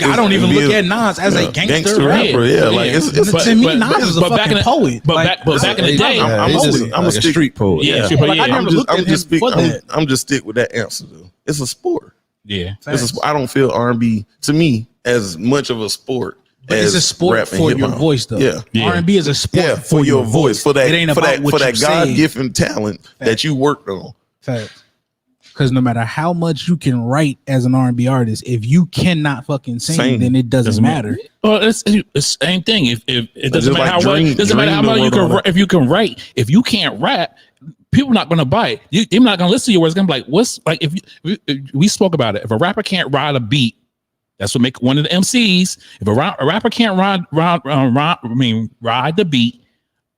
Speaker 3: I don't even look at Nas as a gangster rapper.
Speaker 2: Yeah, like
Speaker 3: to me, Nas is a fucking poet.
Speaker 1: But back in the day,
Speaker 2: I'm a street poet.
Speaker 1: Yeah,
Speaker 3: I never looked at him for that.
Speaker 2: I'm just stick with that answer though. It's a sport.
Speaker 1: Yeah,
Speaker 2: I don't feel R&B to me as much of a sport
Speaker 3: But it's a
Speaker 2: as
Speaker 3: sport
Speaker 2: rap and
Speaker 3: for your
Speaker 2: hip-hop.
Speaker 3: voice, though.
Speaker 2: Yeah.
Speaker 3: R&B is a sport
Speaker 2: Yeah,
Speaker 3: for your voice.
Speaker 2: for that
Speaker 3: It ain't
Speaker 2: for
Speaker 3: about
Speaker 2: that
Speaker 3: what
Speaker 2: for
Speaker 3: you
Speaker 2: that
Speaker 3: say.
Speaker 2: God-given talent that you worked on.
Speaker 3: Facts. Because no matter how much you can write as an R&B artist, if you cannot fucking sing, then it doesn't matter.
Speaker 1: Well, it's the same thing. If it doesn't matter
Speaker 2: like
Speaker 1: how well, doesn't matter how
Speaker 2: Dream
Speaker 1: much you
Speaker 2: wrote
Speaker 1: can
Speaker 2: all that.
Speaker 1: if you can write. If you can't rap, people not gonna buy it. They're not gonna listen to your words. Gonna be like, what's like if we spoke about it. If a rapper can't ride a beat, that's what make one of the MCs. If a rapper can't ride the beat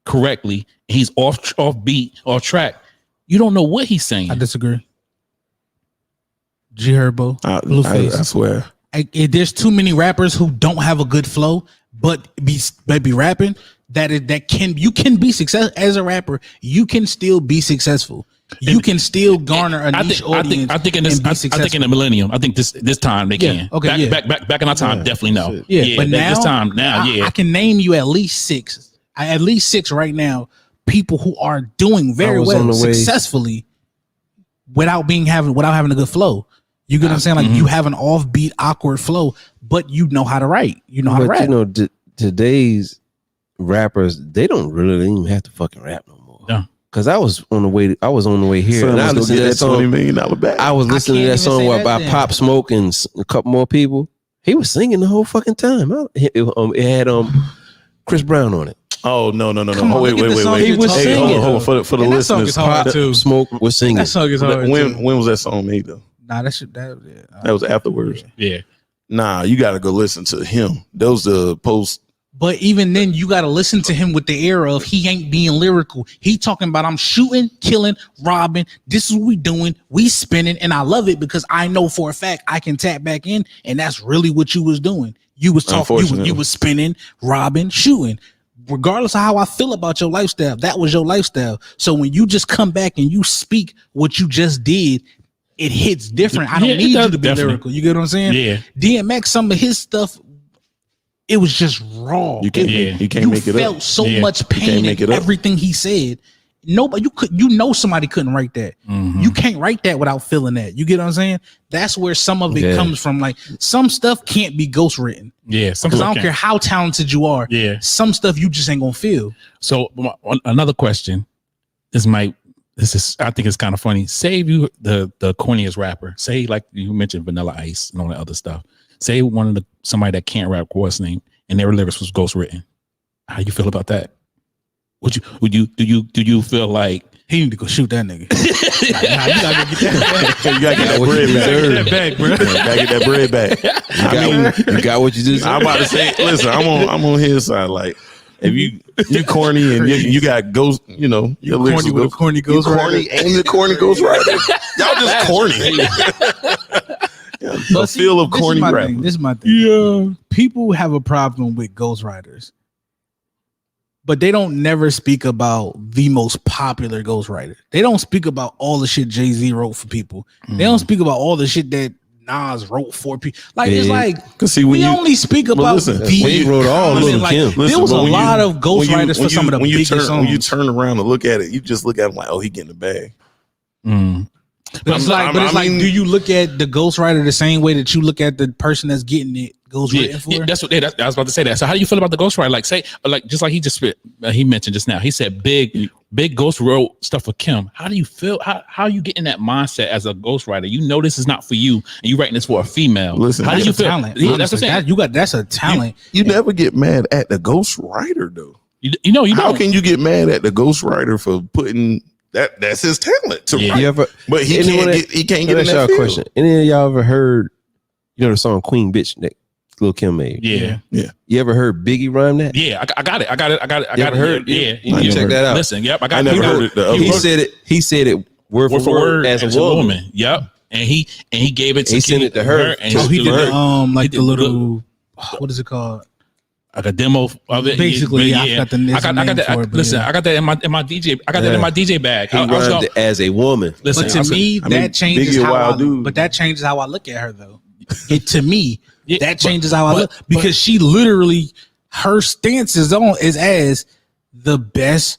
Speaker 1: correctly, and he's off beat, off track, you don't know what he's saying.
Speaker 3: I disagree. G Herbo, Blueface.
Speaker 2: I swear.
Speaker 3: There's too many rappers who don't have a good flow, but be rapping. You can be successful as a rapper. You can still be successful. You can still garner a niche audience.
Speaker 1: I think in the millennium. I think this time they can.
Speaker 3: Okay.
Speaker 1: Back in our time, definitely no.
Speaker 3: But now
Speaker 1: this time
Speaker 3: I can name you at least six right now. People who are doing very well successfully without having a good flow. You get what I'm saying? Like you have an offbeat, awkward flow, but you know how to write. You know how to rap.
Speaker 4: You know, today's rappers, they don't really even have to fucking rap no more.
Speaker 1: Yeah.
Speaker 4: Cause I was on the way here, and I listened to that song.
Speaker 2: $20 million bag.
Speaker 4: I was listening to that song by Pop Smoke and a couple more people. He was singing the whole fucking time. It had Chris Brown on it.
Speaker 2: Oh no!
Speaker 3: Wait.
Speaker 4: He was singing.
Speaker 2: Hold on for the listeners.
Speaker 4: Pop Smoke was singing.
Speaker 3: That song is hard.
Speaker 2: When was that song made though?
Speaker 3: Nah,
Speaker 2: that was afterwards.
Speaker 1: Yeah.
Speaker 2: Nah, you got to go listen to him. Those the post.
Speaker 3: But even then, you got to listen to him with the era of he ain't being lyrical. He talking about I'm shooting, killing, robbing. This is what we doing. We spinning, and I love it because I know for a fact I can tap back in, and that's really what you was doing. You was talking. You was spinning, robbing, shooting. Regardless of how I feel about your lifestyle, that was your lifestyle. So when you just come back and you speak what you just did, it hits different. I don't need you to be lyrical. You get what I'm saying?
Speaker 1: Yeah.
Speaker 3: DMX, some of his stuff, it was just raw.
Speaker 2: You can't make it up.
Speaker 3: You felt so much pain in everything he said. Nobody, somebody couldn't write that. Mm-hmm. You can't write that without feeling that. You get what I'm saying? That's where some of it comes from. Like some stuff can't be ghost written.
Speaker 1: Yeah.
Speaker 3: Because I don't care how talented you are. Yeah. Some stuff you just ain't gonna feel.
Speaker 1: So another question. I think it's kind of funny. Say you the corniest rapper. Say like you mentioned Vanilla Ice and all that other stuff. Say somebody that can't rap, what's name, and their lyrics was ghost written. How you feel about that? Do you feel like
Speaker 3: he need to go shoot that nigga?
Speaker 2: You gotta get that bread back.
Speaker 3: Bro.
Speaker 2: You gotta get that bread back.
Speaker 4: You got what you just said.
Speaker 2: I'm about to say, listen, I'm on his side. Like, if you corny and you got ghost, your lyrics
Speaker 3: corny with a corny ghost
Speaker 2: corny and the corny ghost writer. Y'all just corny. The feel of corny rap.
Speaker 3: This is my thing. Yeah. People have a problem with ghostwriters, but they don't never speak about the most popular ghostwriter. They don't speak about all the shit Jay-Z wrote for people. They don't speak about all the shit that Nas wrote for people. Like it's like we only speak about
Speaker 4: he wrote all of them.
Speaker 3: Like, there was a lot of ghostwriters for some of the biggest songs.
Speaker 2: When you turn around and look at it, you just look at him like, oh, he getting the bag.
Speaker 3: But it's like, do you look at the ghostwriter the same way that you look at the person that's getting it ghostwritten for?
Speaker 1: Yeah, I was about to say that. So how do you feel about the ghostwriter? Like just like he just he mentioned just now. He said big Ghost wrote stuff for Kim. How do you feel? How you get in that mindset as a ghostwriter? You know this is not for you, and you writing this for a female.
Speaker 2: Listen,
Speaker 3: how do you feel?
Speaker 2: Talent.
Speaker 3: Yeah, that's what I'm saying. That's a talent.
Speaker 2: You never get mad at the ghostwriter though.
Speaker 1: You don't.
Speaker 2: How can you get mad at the ghostwriter for putting that's his talent to write? But he can't get in that field. Question.
Speaker 4: Any of y'all ever heard the song Queen Bitch that Lil Kim made?
Speaker 1: Yeah.
Speaker 4: You ever heard Biggie rhyme that?
Speaker 1: Yeah, I got it.
Speaker 4: You ever heard?
Speaker 1: Yeah.
Speaker 4: You check that out.
Speaker 1: Listen, yep, I
Speaker 2: never heard it.
Speaker 4: He said it word for word as a woman.
Speaker 1: Yep. And he gave it to
Speaker 4: He sent it to her.
Speaker 3: And he did like the little what is it called?
Speaker 1: Like a demo of it.
Speaker 3: Basically, I got that.
Speaker 1: Listen, I got that in my DJ. I got that in my DJ bag.
Speaker 4: He rhymed it as a woman.
Speaker 3: Listen, but to me, that changes how I look at her though. To me, that changes how I look because she literally her stance is as the best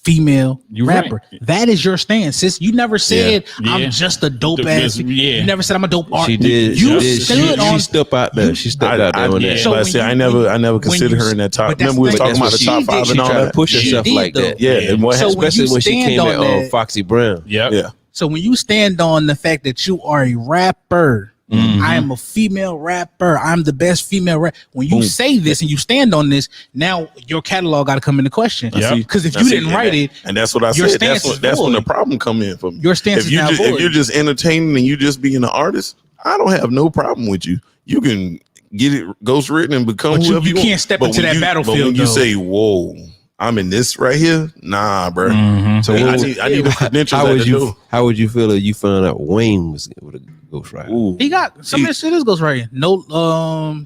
Speaker 3: female
Speaker 1: You're
Speaker 3: rapper.
Speaker 1: right.
Speaker 3: That is your stance, sis. You never said
Speaker 1: Yeah.
Speaker 3: I'm just a dope
Speaker 1: This-
Speaker 3: ass.
Speaker 1: yeah.
Speaker 3: You never said I'm a dope artist.
Speaker 4: She did.
Speaker 3: You
Speaker 4: she did.
Speaker 3: stood on.
Speaker 4: She stepped out there. She stepped out there on
Speaker 2: yeah,
Speaker 4: that.
Speaker 3: So
Speaker 2: but
Speaker 3: when
Speaker 2: see,
Speaker 3: you-
Speaker 2: I never
Speaker 3: when
Speaker 2: considered
Speaker 3: you-
Speaker 2: her in that top.
Speaker 3: but that's-
Speaker 2: Remember we was
Speaker 3: but
Speaker 2: talking about
Speaker 4: that's
Speaker 2: the
Speaker 4: what
Speaker 2: top
Speaker 3: she
Speaker 2: five
Speaker 3: did.
Speaker 2: and
Speaker 4: She
Speaker 2: all
Speaker 4: tried to
Speaker 2: that.
Speaker 4: push
Speaker 3: She
Speaker 4: herself
Speaker 3: did,
Speaker 4: like
Speaker 3: though.
Speaker 4: that.
Speaker 2: Yeah, and what
Speaker 3: So
Speaker 2: happened?
Speaker 3: when
Speaker 4: Especially
Speaker 3: you
Speaker 4: when she
Speaker 3: stand
Speaker 4: came
Speaker 3: on
Speaker 4: at
Speaker 3: that-
Speaker 4: Foxy Brown.
Speaker 1: Yep.
Speaker 2: Yeah,
Speaker 3: So when you stand on the fact that you are a rapper,
Speaker 1: Mhm.
Speaker 3: I am a female rapper. I'm the best female rapper. When you
Speaker 2: Boom.
Speaker 3: say this and you stand on this, now your catalog got to come into question.
Speaker 1: Yeah. See,
Speaker 3: Because if
Speaker 2: Now,
Speaker 3: you
Speaker 2: see,
Speaker 3: didn't
Speaker 2: and
Speaker 3: write
Speaker 2: that-
Speaker 3: it,
Speaker 2: and that's what I
Speaker 3: your
Speaker 2: said.
Speaker 3: stance
Speaker 2: That's
Speaker 3: is
Speaker 2: when the
Speaker 3: void.
Speaker 2: problem come in for me.
Speaker 3: Your stance
Speaker 2: If
Speaker 3: is
Speaker 2: you
Speaker 3: now
Speaker 2: just
Speaker 3: void.
Speaker 2: if you're just entertaining and you just being an artist, I don't have no problem with you. You can get it ghostwritten and become
Speaker 3: But you-
Speaker 2: whoever
Speaker 3: you
Speaker 2: want.
Speaker 3: can't step
Speaker 2: But
Speaker 3: into
Speaker 2: when
Speaker 3: that
Speaker 2: you-
Speaker 3: battlefield,
Speaker 2: But when you
Speaker 3: though.
Speaker 2: say, "Whoa, I'm in this right here," nah, bro.
Speaker 1: Mhm.
Speaker 4: So
Speaker 2: I need the credentials.
Speaker 4: how
Speaker 2: at
Speaker 4: would
Speaker 2: the
Speaker 4: you?
Speaker 2: door.
Speaker 4: How would you feel if you found out Wayne was with a ghostwriter?
Speaker 2: Ooh.
Speaker 3: he got some of this shit is ghostwritten. No,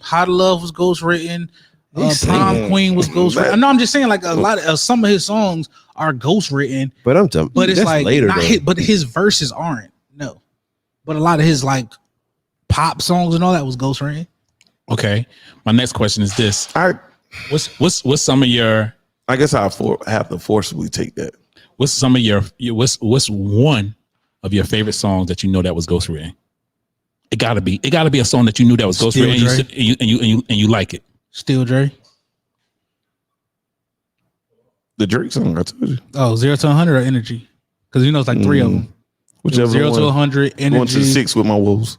Speaker 3: How to Love was ghostwritten.
Speaker 4: They say
Speaker 3: Prom
Speaker 2: that.
Speaker 3: Queen was ghostwritten. No, I'm just saying like a lot of some of his songs are ghostwritten,
Speaker 4: But I'm telling.
Speaker 3: but it's
Speaker 4: that's
Speaker 3: like
Speaker 4: later.
Speaker 3: not
Speaker 4: though.
Speaker 3: his, but his verses aren't. No, but a lot of his like pop songs and all that was ghostwritten.
Speaker 1: Okay. My next question is this:
Speaker 2: I
Speaker 1: What's some of your
Speaker 2: guess I have to forcibly take that.
Speaker 1: what's some of your what's one of your favorite songs that you know that was ghostwritten? It gotta be a song that you knew that was
Speaker 3: Still
Speaker 1: ghostwritten
Speaker 3: Dre.
Speaker 1: and you like it.
Speaker 3: Still Dre.
Speaker 2: The Drake song, I told you.
Speaker 3: Oh, 0 to 100 or Energy? Because you know it's like three of them.
Speaker 2: Whichever
Speaker 3: 0 to
Speaker 2: one.
Speaker 3: 100,
Speaker 2: Going to
Speaker 3: Energy.
Speaker 2: 6 with my wolves.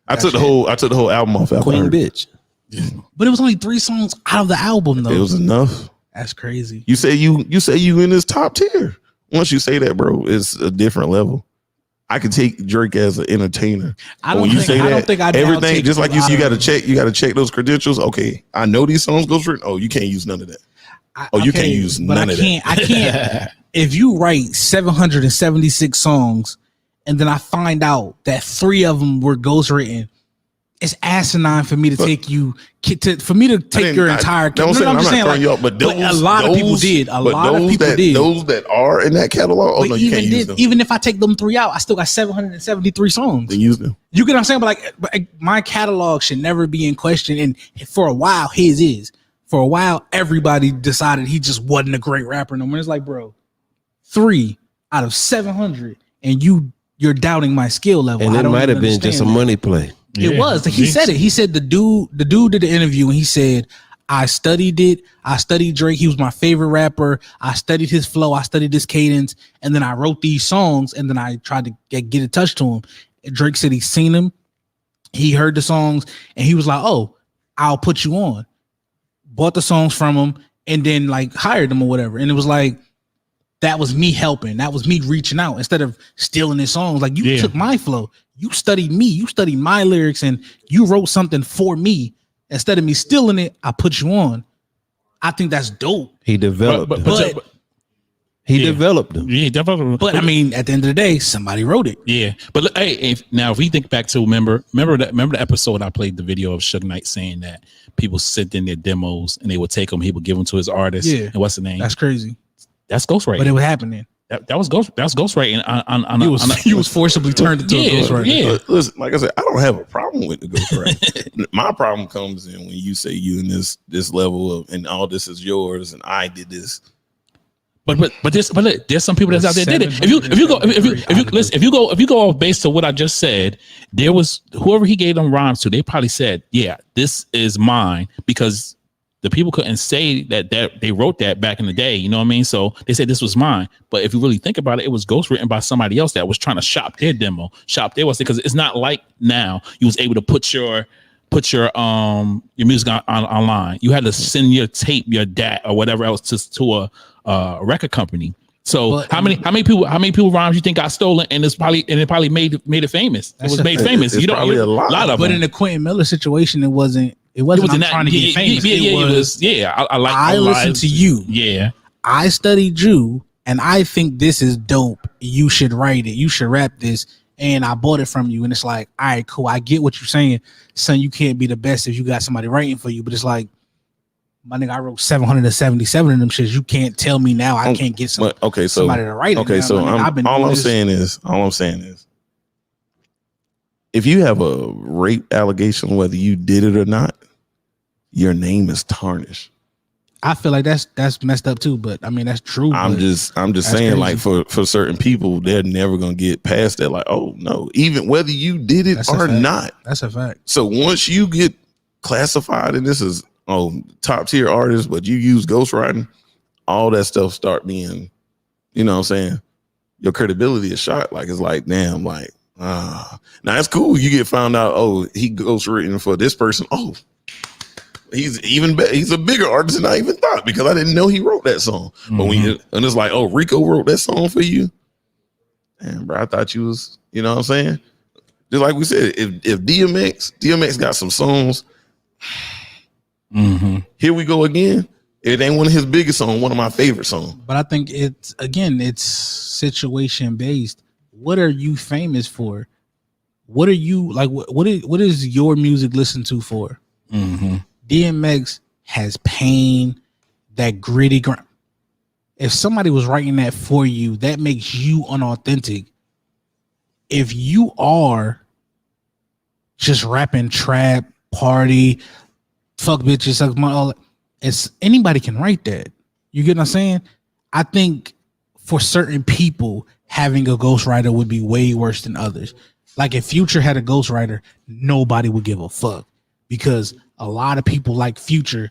Speaker 2: I took the
Speaker 3: Gotcha.
Speaker 2: whole album off. After I
Speaker 4: Queen
Speaker 2: heard it.
Speaker 4: bitch.
Speaker 3: But it was only 3 songs out of the album though.
Speaker 2: It was enough.
Speaker 3: That's crazy.
Speaker 2: You say you in this top tier. Once you say that, bro, it's a different level. I can take Drake as an entertainer.
Speaker 3: I
Speaker 2: But
Speaker 3: don't think I now
Speaker 2: everything
Speaker 3: take
Speaker 2: just like you
Speaker 3: out
Speaker 2: see, you
Speaker 3: of-
Speaker 2: got to check those credentials. Okay, I know these songs goes written. Oh, you can't use none of that. You can't use
Speaker 3: but
Speaker 2: none of that.
Speaker 3: I can't. If you write 776 songs and then I find out that 3 of them were ghostwritten, it's asinine for me to take your entire.
Speaker 2: Don't say I'm not throwing you off, but
Speaker 3: a lot of people did. A lot of people did.
Speaker 2: Those that are in that catalog. Oh
Speaker 3: But
Speaker 2: no, you can't use them.
Speaker 3: even if I take them 3 out, I still got 773 songs.
Speaker 2: Then use them.
Speaker 3: You get what I'm saying? But my catalog should never be in question. And for a while, his is. For a while, everybody decided he just wasn't a great rapper no more. It's like, bro, 3 out of 700, and you're doubting my skill level.
Speaker 4: And
Speaker 3: I
Speaker 4: it
Speaker 3: don't
Speaker 4: might
Speaker 3: even
Speaker 4: have been just a
Speaker 3: understand that.
Speaker 4: money play.
Speaker 3: It was. He said it. He said the dude did the interview and he said, I studied it. I studied Drake. He was my favorite rapper. I studied his flow. I studied his cadence. And then I wrote these songs and then I tried to get in touch to him. And Drake said he's seen him. He heard the songs and he was like, oh, I'll put you on. Bought the songs from him and then like hired them or whatever. And it was like, that was me helping. That was me reaching out instead of stealing his songs. Like you took my flow. You studied me. You studied my lyrics and you wrote something for me. Instead of me stealing it, I put you on. I think that's dope.
Speaker 4: He developed. them.
Speaker 3: But
Speaker 4: He developed them.
Speaker 1: Yeah, definitely.
Speaker 3: I mean, at the end of the day, somebody wrote it.
Speaker 1: Yeah, but look, hey, if we think back to remember the episode I played the video of Suge Knight saying that people sent in their demos and they would take them, he would give them to his artist.
Speaker 3: Yeah.
Speaker 1: And what's the name?
Speaker 3: That's crazy.
Speaker 1: That's ghostwriting.
Speaker 3: But it was happening.
Speaker 1: That was ghostwriting on
Speaker 3: He was forcibly turned into a ghostwriter.
Speaker 1: Yeah.
Speaker 2: Listen, like I said, I don't have a problem with the ghostwriting. My problem comes in when you say you in this level of and all this is yours and I did this.
Speaker 1: But look, there's some people that's out there did it. If you go off based on what I just said, there was whoever he gave them rhymes to, they probably said, yeah, this is mine, because the people couldn't say that they wrote that back in the day. You know what I mean? So they said this was mine. But if you really think about it, it was ghostwritten by somebody else that was trying to shop their demo, shop their because it's not like now you was able to put your music online. You had to send your tape, your DAT or whatever else to a record company. So
Speaker 3: But-
Speaker 1: how many people rhymes you think got stolen and it probably made it famous? It was made famous.
Speaker 2: It's probably a lot.
Speaker 1: of
Speaker 3: But
Speaker 1: them.
Speaker 3: in the Quentin Miller situation, it wasn't I'm trying to get famous. I listened to you.
Speaker 1: Yeah.
Speaker 3: I studied you, and I think this is dope. You should write it. You should rap this. And I bought it from you. And it's like, all right, cool. I get what you're saying. Son, you can't be the best if you got somebody writing for you. But it's like, my nigga, I wrote 777 of them shits. You can't tell me now I can't get somebody to write it.
Speaker 2: Okay,
Speaker 3: now.
Speaker 2: so all I'm saying is, if you have a rape allegation, whether you did it or not, your name is tarnished.
Speaker 3: I feel like that's messed up too. But I mean, that's true.
Speaker 2: I'm just saying, like for certain people, they're never gonna get past that. Like, oh no, even whether you did it or not,
Speaker 3: that's a fact.
Speaker 2: So once you get classified, and this is top tier artist, but you use ghostwriting, all that stuff start being, you know what I'm saying? Your credibility is shot. Like, it's like, damn, like, now it's cool. You get found out, oh, he ghostwritten for this person. Oh, he's even better. He's a bigger artist than I even thought because I didn't know he wrote that song. Mm-hmm. But and it's like, oh, Rico wrote that song for you. Damn, bro, I thought you was, you know what I'm saying? Just like we said, if DMX got some songs, Here We Go Again. It ain't one of his biggest songs, one of my favorite songs.
Speaker 3: But I think it's situation based. What are you famous for? What are you like? What is your music listened to for? DMX has pain, that gritty grind. If somebody was writing that for you, that makes you unauthentic. If you are just rapping trap, party, fuck bitches, suck my all, it's anybody can write that. You get what I'm saying? I think for certain people, having a ghostwriter would be way worse than others. Like if Future had a ghostwriter, nobody would give a fuck because a lot of people like Future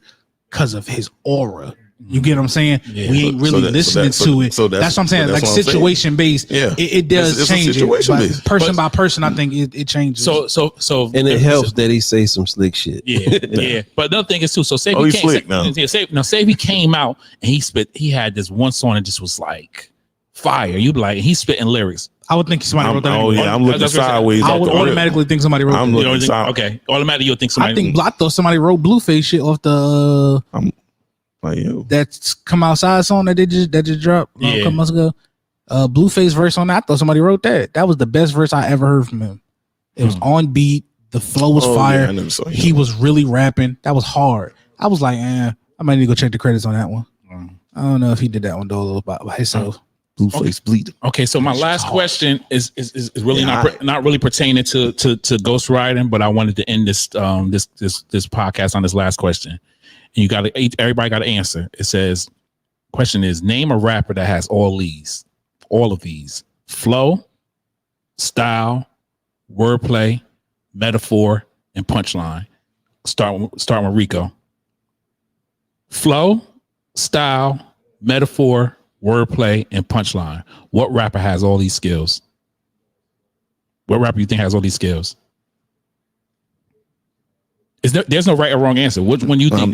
Speaker 3: because of his aura. You get what I'm saying? Yeah. We ain't really listening to it. So that's what I'm saying. Like situation based, yeah, it does change it. Person by person, I think it changes.
Speaker 4: So, and it helps that he say some slick shit.
Speaker 1: Yeah, yeah. But another thing is too. So say
Speaker 2: he's slick now.
Speaker 1: Say he came out and he had this one song that just was like fire. You'd be like, he's spitting lyrics.
Speaker 3: I would think somebody wrote that.
Speaker 2: Oh yeah, I'm looking sideways.
Speaker 3: I would automatically think somebody wrote.
Speaker 2: I'm looking sideways.
Speaker 1: Okay, automatically you'll think somebody.
Speaker 3: I thought somebody wrote Blueface shit off the. That's Come Outside song that just dropped a couple months ago. Blueface verse on that. I thought somebody wrote that. That was the best verse I ever heard from him. It was on beat. The flow was fire. Yeah, he was really rapping. That was hard. I was like, I might need to go check the credits on that one. I don't know if he did that one though by himself.
Speaker 2: Blueface bleed.
Speaker 1: Okay, so my last question is really not really pertaining to ghostwriting, but I wanted to end this podcast on this last question. And everybody got to answer. It says, question is, name a rapper that has all of these: flow, style, wordplay, metaphor, and punchline. Start with Rico. Flow, style, metaphor, wordplay, and punchline. What rapper has all these skills? What rapper you think has all these skills? There's no right or wrong answer. Which one you think?
Speaker 2: I'm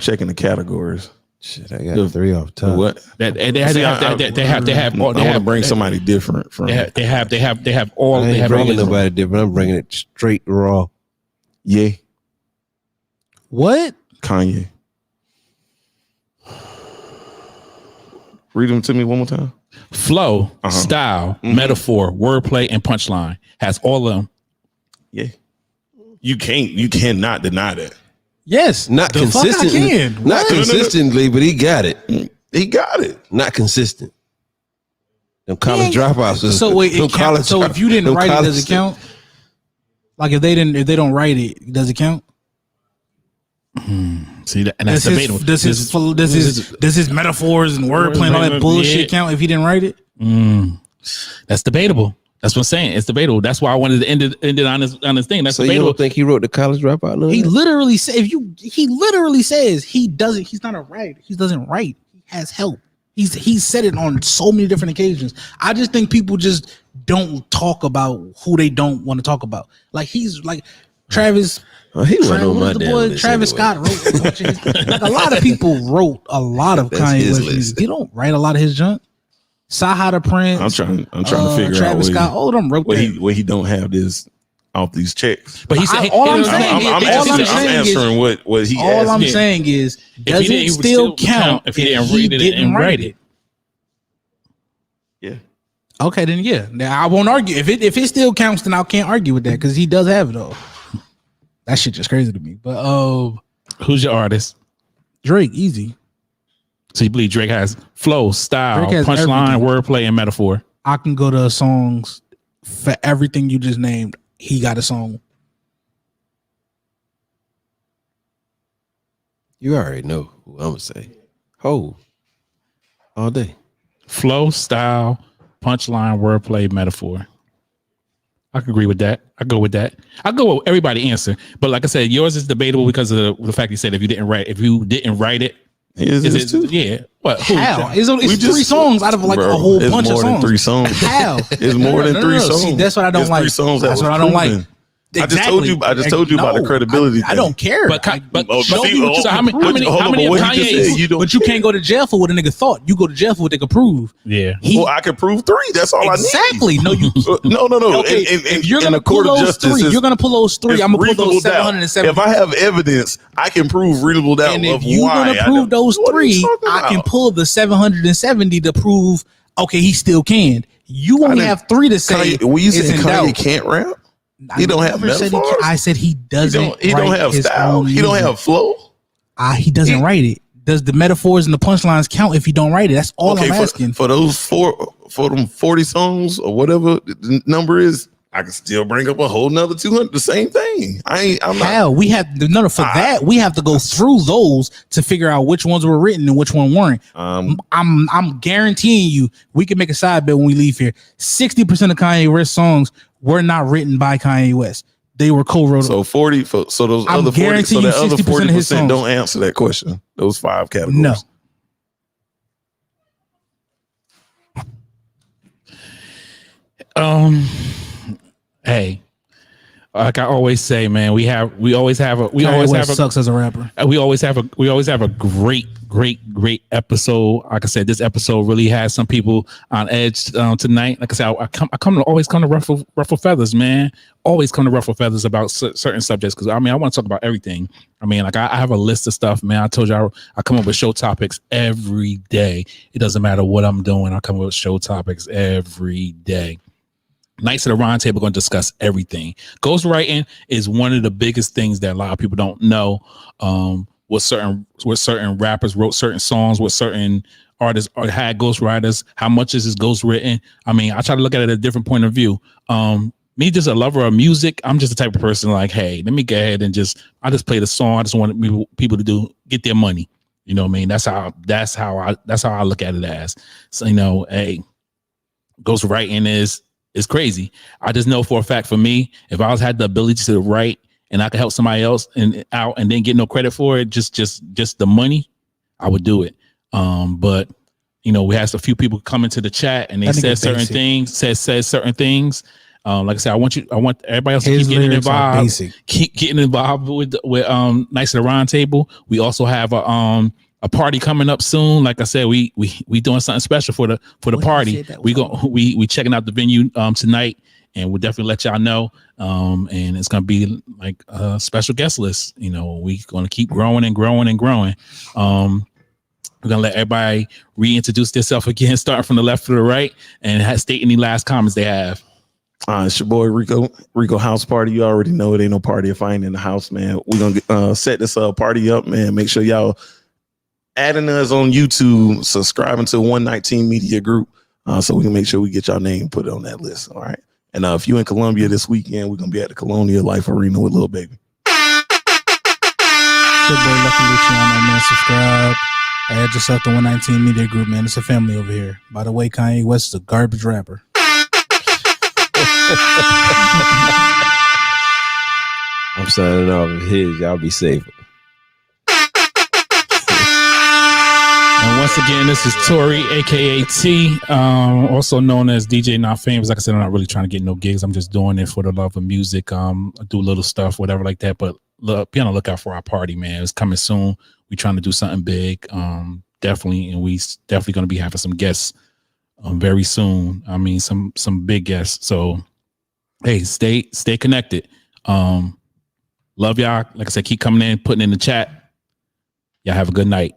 Speaker 2: checking the categories.
Speaker 4: Shit, I got 3 off top.
Speaker 2: What?
Speaker 1: They have.
Speaker 2: I want to bring somebody different from.
Speaker 1: They have all.
Speaker 4: I
Speaker 1: They have
Speaker 4: bringing
Speaker 1: all.
Speaker 4: nobody different. I'm bringing it straight raw.
Speaker 2: Yeah.
Speaker 3: What?
Speaker 2: Kanye. Read them to me one more time.
Speaker 1: Flow, style, metaphor, wordplay, and punchline has all of them.
Speaker 2: Yeah. You cannot deny that.
Speaker 3: Yes.
Speaker 4: Not consistently. Not consistently, but he got it.
Speaker 2: He got it.
Speaker 4: Not consistent. Them college dropouts.
Speaker 3: So wait, so if you didn't write it, does it count? Like if they don't write it, does it count?
Speaker 1: See that, and that's debatable.
Speaker 3: Does his metaphors and wordplay and all that bullshit count if he didn't write it?
Speaker 1: That's debatable. That's what I'm saying. It's debatable. That's why I wanted to end it on this thing. That's
Speaker 4: so
Speaker 1: debatable.
Speaker 4: You don't think he wrote the college dropout? No,
Speaker 3: he literally said he literally says he doesn't. He's not a writer. He doesn't write. He has help. He's said it on so many different occasions. I just think people just don't talk about who they don't want to talk about. Like he's like Travis.
Speaker 4: He wasn't on my damn list
Speaker 3: Travis Scott wrote a bunch of his, like a lot of people wrote a lot of Kanye West music. You don't write a lot of his junk. Saha the Prince.
Speaker 2: I'm trying to figure
Speaker 3: Travis
Speaker 2: out
Speaker 3: Scott. All of them wrote
Speaker 2: where he don't have this off these checks.
Speaker 1: But he said
Speaker 2: I'm answering what he.
Speaker 3: All I'm saying is, does it still count if he didn't write it?
Speaker 2: Yeah.
Speaker 3: Okay, then yeah. Now I won't argue if it still counts. Then I can't argue with that because he does have it all. That shit just crazy to me. But
Speaker 1: who's your artist?
Speaker 3: Drake, easy.
Speaker 1: So you believe Drake has flow, style, punchline, wordplay, and metaphor?
Speaker 3: I can go to songs for everything you just named. He got a song.
Speaker 4: You already know who I'm gonna say. Ho, all day.
Speaker 1: Flow, style, punchline, wordplay, metaphor. I can agree with that. I go with that. I go with everybody answer, but like I said, yours is debatable because of the fact you said if you didn't write it, is it? Yeah. What? Who?
Speaker 3: How? It's three songs out of like a whole bunch of songs.
Speaker 2: It's more than 3 songs.
Speaker 3: How?
Speaker 2: It's more than 3 songs.
Speaker 3: See, that's what I don't
Speaker 2: It's
Speaker 3: like.
Speaker 2: 3 songs
Speaker 3: That's what I don't like. Exactly.
Speaker 2: I just told you about the credibility.
Speaker 3: I don't care.
Speaker 1: But
Speaker 3: Show me what you
Speaker 1: so how
Speaker 3: can
Speaker 1: many
Speaker 3: prove.
Speaker 1: of Kanye's?
Speaker 3: But you can't go to jail for what a nigga thought. You go to jail for what they could prove.
Speaker 1: Yeah.
Speaker 2: Well, I can prove 3. That's all
Speaker 3: Exactly. No, you.
Speaker 2: No.
Speaker 3: Okay, if you're gonna pull those 3, you're gonna pull those 3. I'm gonna pull those 770.
Speaker 2: If I have evidence, I can prove reasonable doubt.
Speaker 3: And
Speaker 2: of
Speaker 3: if you're
Speaker 2: why
Speaker 3: gonna prove those 3, I can pull the 770 to prove. Okay, he still can. You only have 3 to say.
Speaker 2: When you say Kanye
Speaker 3: doubt.
Speaker 2: can't rap, he don't have metaphors.
Speaker 3: I said he doesn't.
Speaker 2: He don't have style. He don't have flow.
Speaker 3: He doesn't write it. Does the metaphors and the punchlines count if he don't write it? That's all I'm asking.
Speaker 2: For those for them 40 songs or whatever the number is, I can still bring up a whole nother 200. The same thing. I'm not.
Speaker 3: We have that. We have to go through those to figure out which ones were written and which one weren't. I'm guaranteeing you, we can make a side bet when we leave here. 60% of Kanye West songs were not written by Kanye West. They were co-wrote.
Speaker 2: So 40. So those other 40. So that other 40% don't answer that question. Those 5 categories.
Speaker 1: No. Hey, like I always say, man, we always have
Speaker 3: sucks as a rapper.
Speaker 1: We always have a great episode. Like I said, this episode really has some people on edge tonight. Like I said, I always come to ruffle feathers, man. Always come to ruffle feathers about certain subjects because I want to talk about everything. I mean, like I have a list of stuff, man. I told you I come up with show topics every day. It doesn't matter what I'm doing. I come up with show topics every day. Knights of the Round Table going to discuss everything. Ghostwriting is one of the biggest things that a lot of people don't know. What certain rappers wrote certain songs, what certain artists had ghostwriters, how much is this ghostwritten? I mean, I try to look at it at a different point of view. Me, just a lover of music, I'm just the type of person like, hey, let me go ahead and I just play the song. I just want people to get their money. You know what I mean? That's how I look at it as. So, hey, ghostwriting is crazy. I just know for a fact for me, if I had the ability to write and I could help somebody else out and then get no credit for it, just the money, I would do it. But we had a few people come into the chat and they said certain things, said certain things. Like I said, I want everybody else to keep getting involved. Keep getting involved with Knights of the Round Table. We also have a party coming up soon. Like I said, we doing something special for the party. We checking out the venue tonight, and we'll definitely let y'all know. And it's gonna be like a special guest list. We're gonna keep growing and growing and growing. We're gonna let everybody reintroduce themselves again, starting from the left to the right, and state any last comments they have.
Speaker 2: It's your boy Rico House Party. You already know it ain't no party if I ain't in the house, man. We're gonna set this party up, man. Make sure y'all adding us on YouTube, subscribing to 119 Media Group, so we can make sure we get your name put on that list. All right. And if you're in Columbia this weekend, we're gonna be at the Colonial Life Arena with Lil Baby.
Speaker 3: Your boy Lucky Richie on that, man. Subscribe. Add yourself to 119 Media Group, man. It's a family over here. By the way, Kanye West is a garbage rapper.
Speaker 4: I'm signing off of his. Y'all be safe.
Speaker 1: And once again, this is Tori, aka T, also known as DJ Not Famous. Like I said, I'm not really trying to get no gigs. I'm just doing it for the love of music. I do little stuff, whatever like that. But be on the lookout for our party, man. It's coming soon. We're trying to do something big. Definitely, and we definitely going to be having some guests very soon. I mean, some big guests. So, hey, stay connected. Love y'all. Like I said, keep coming in, putting in the chat. Y'all have a good night.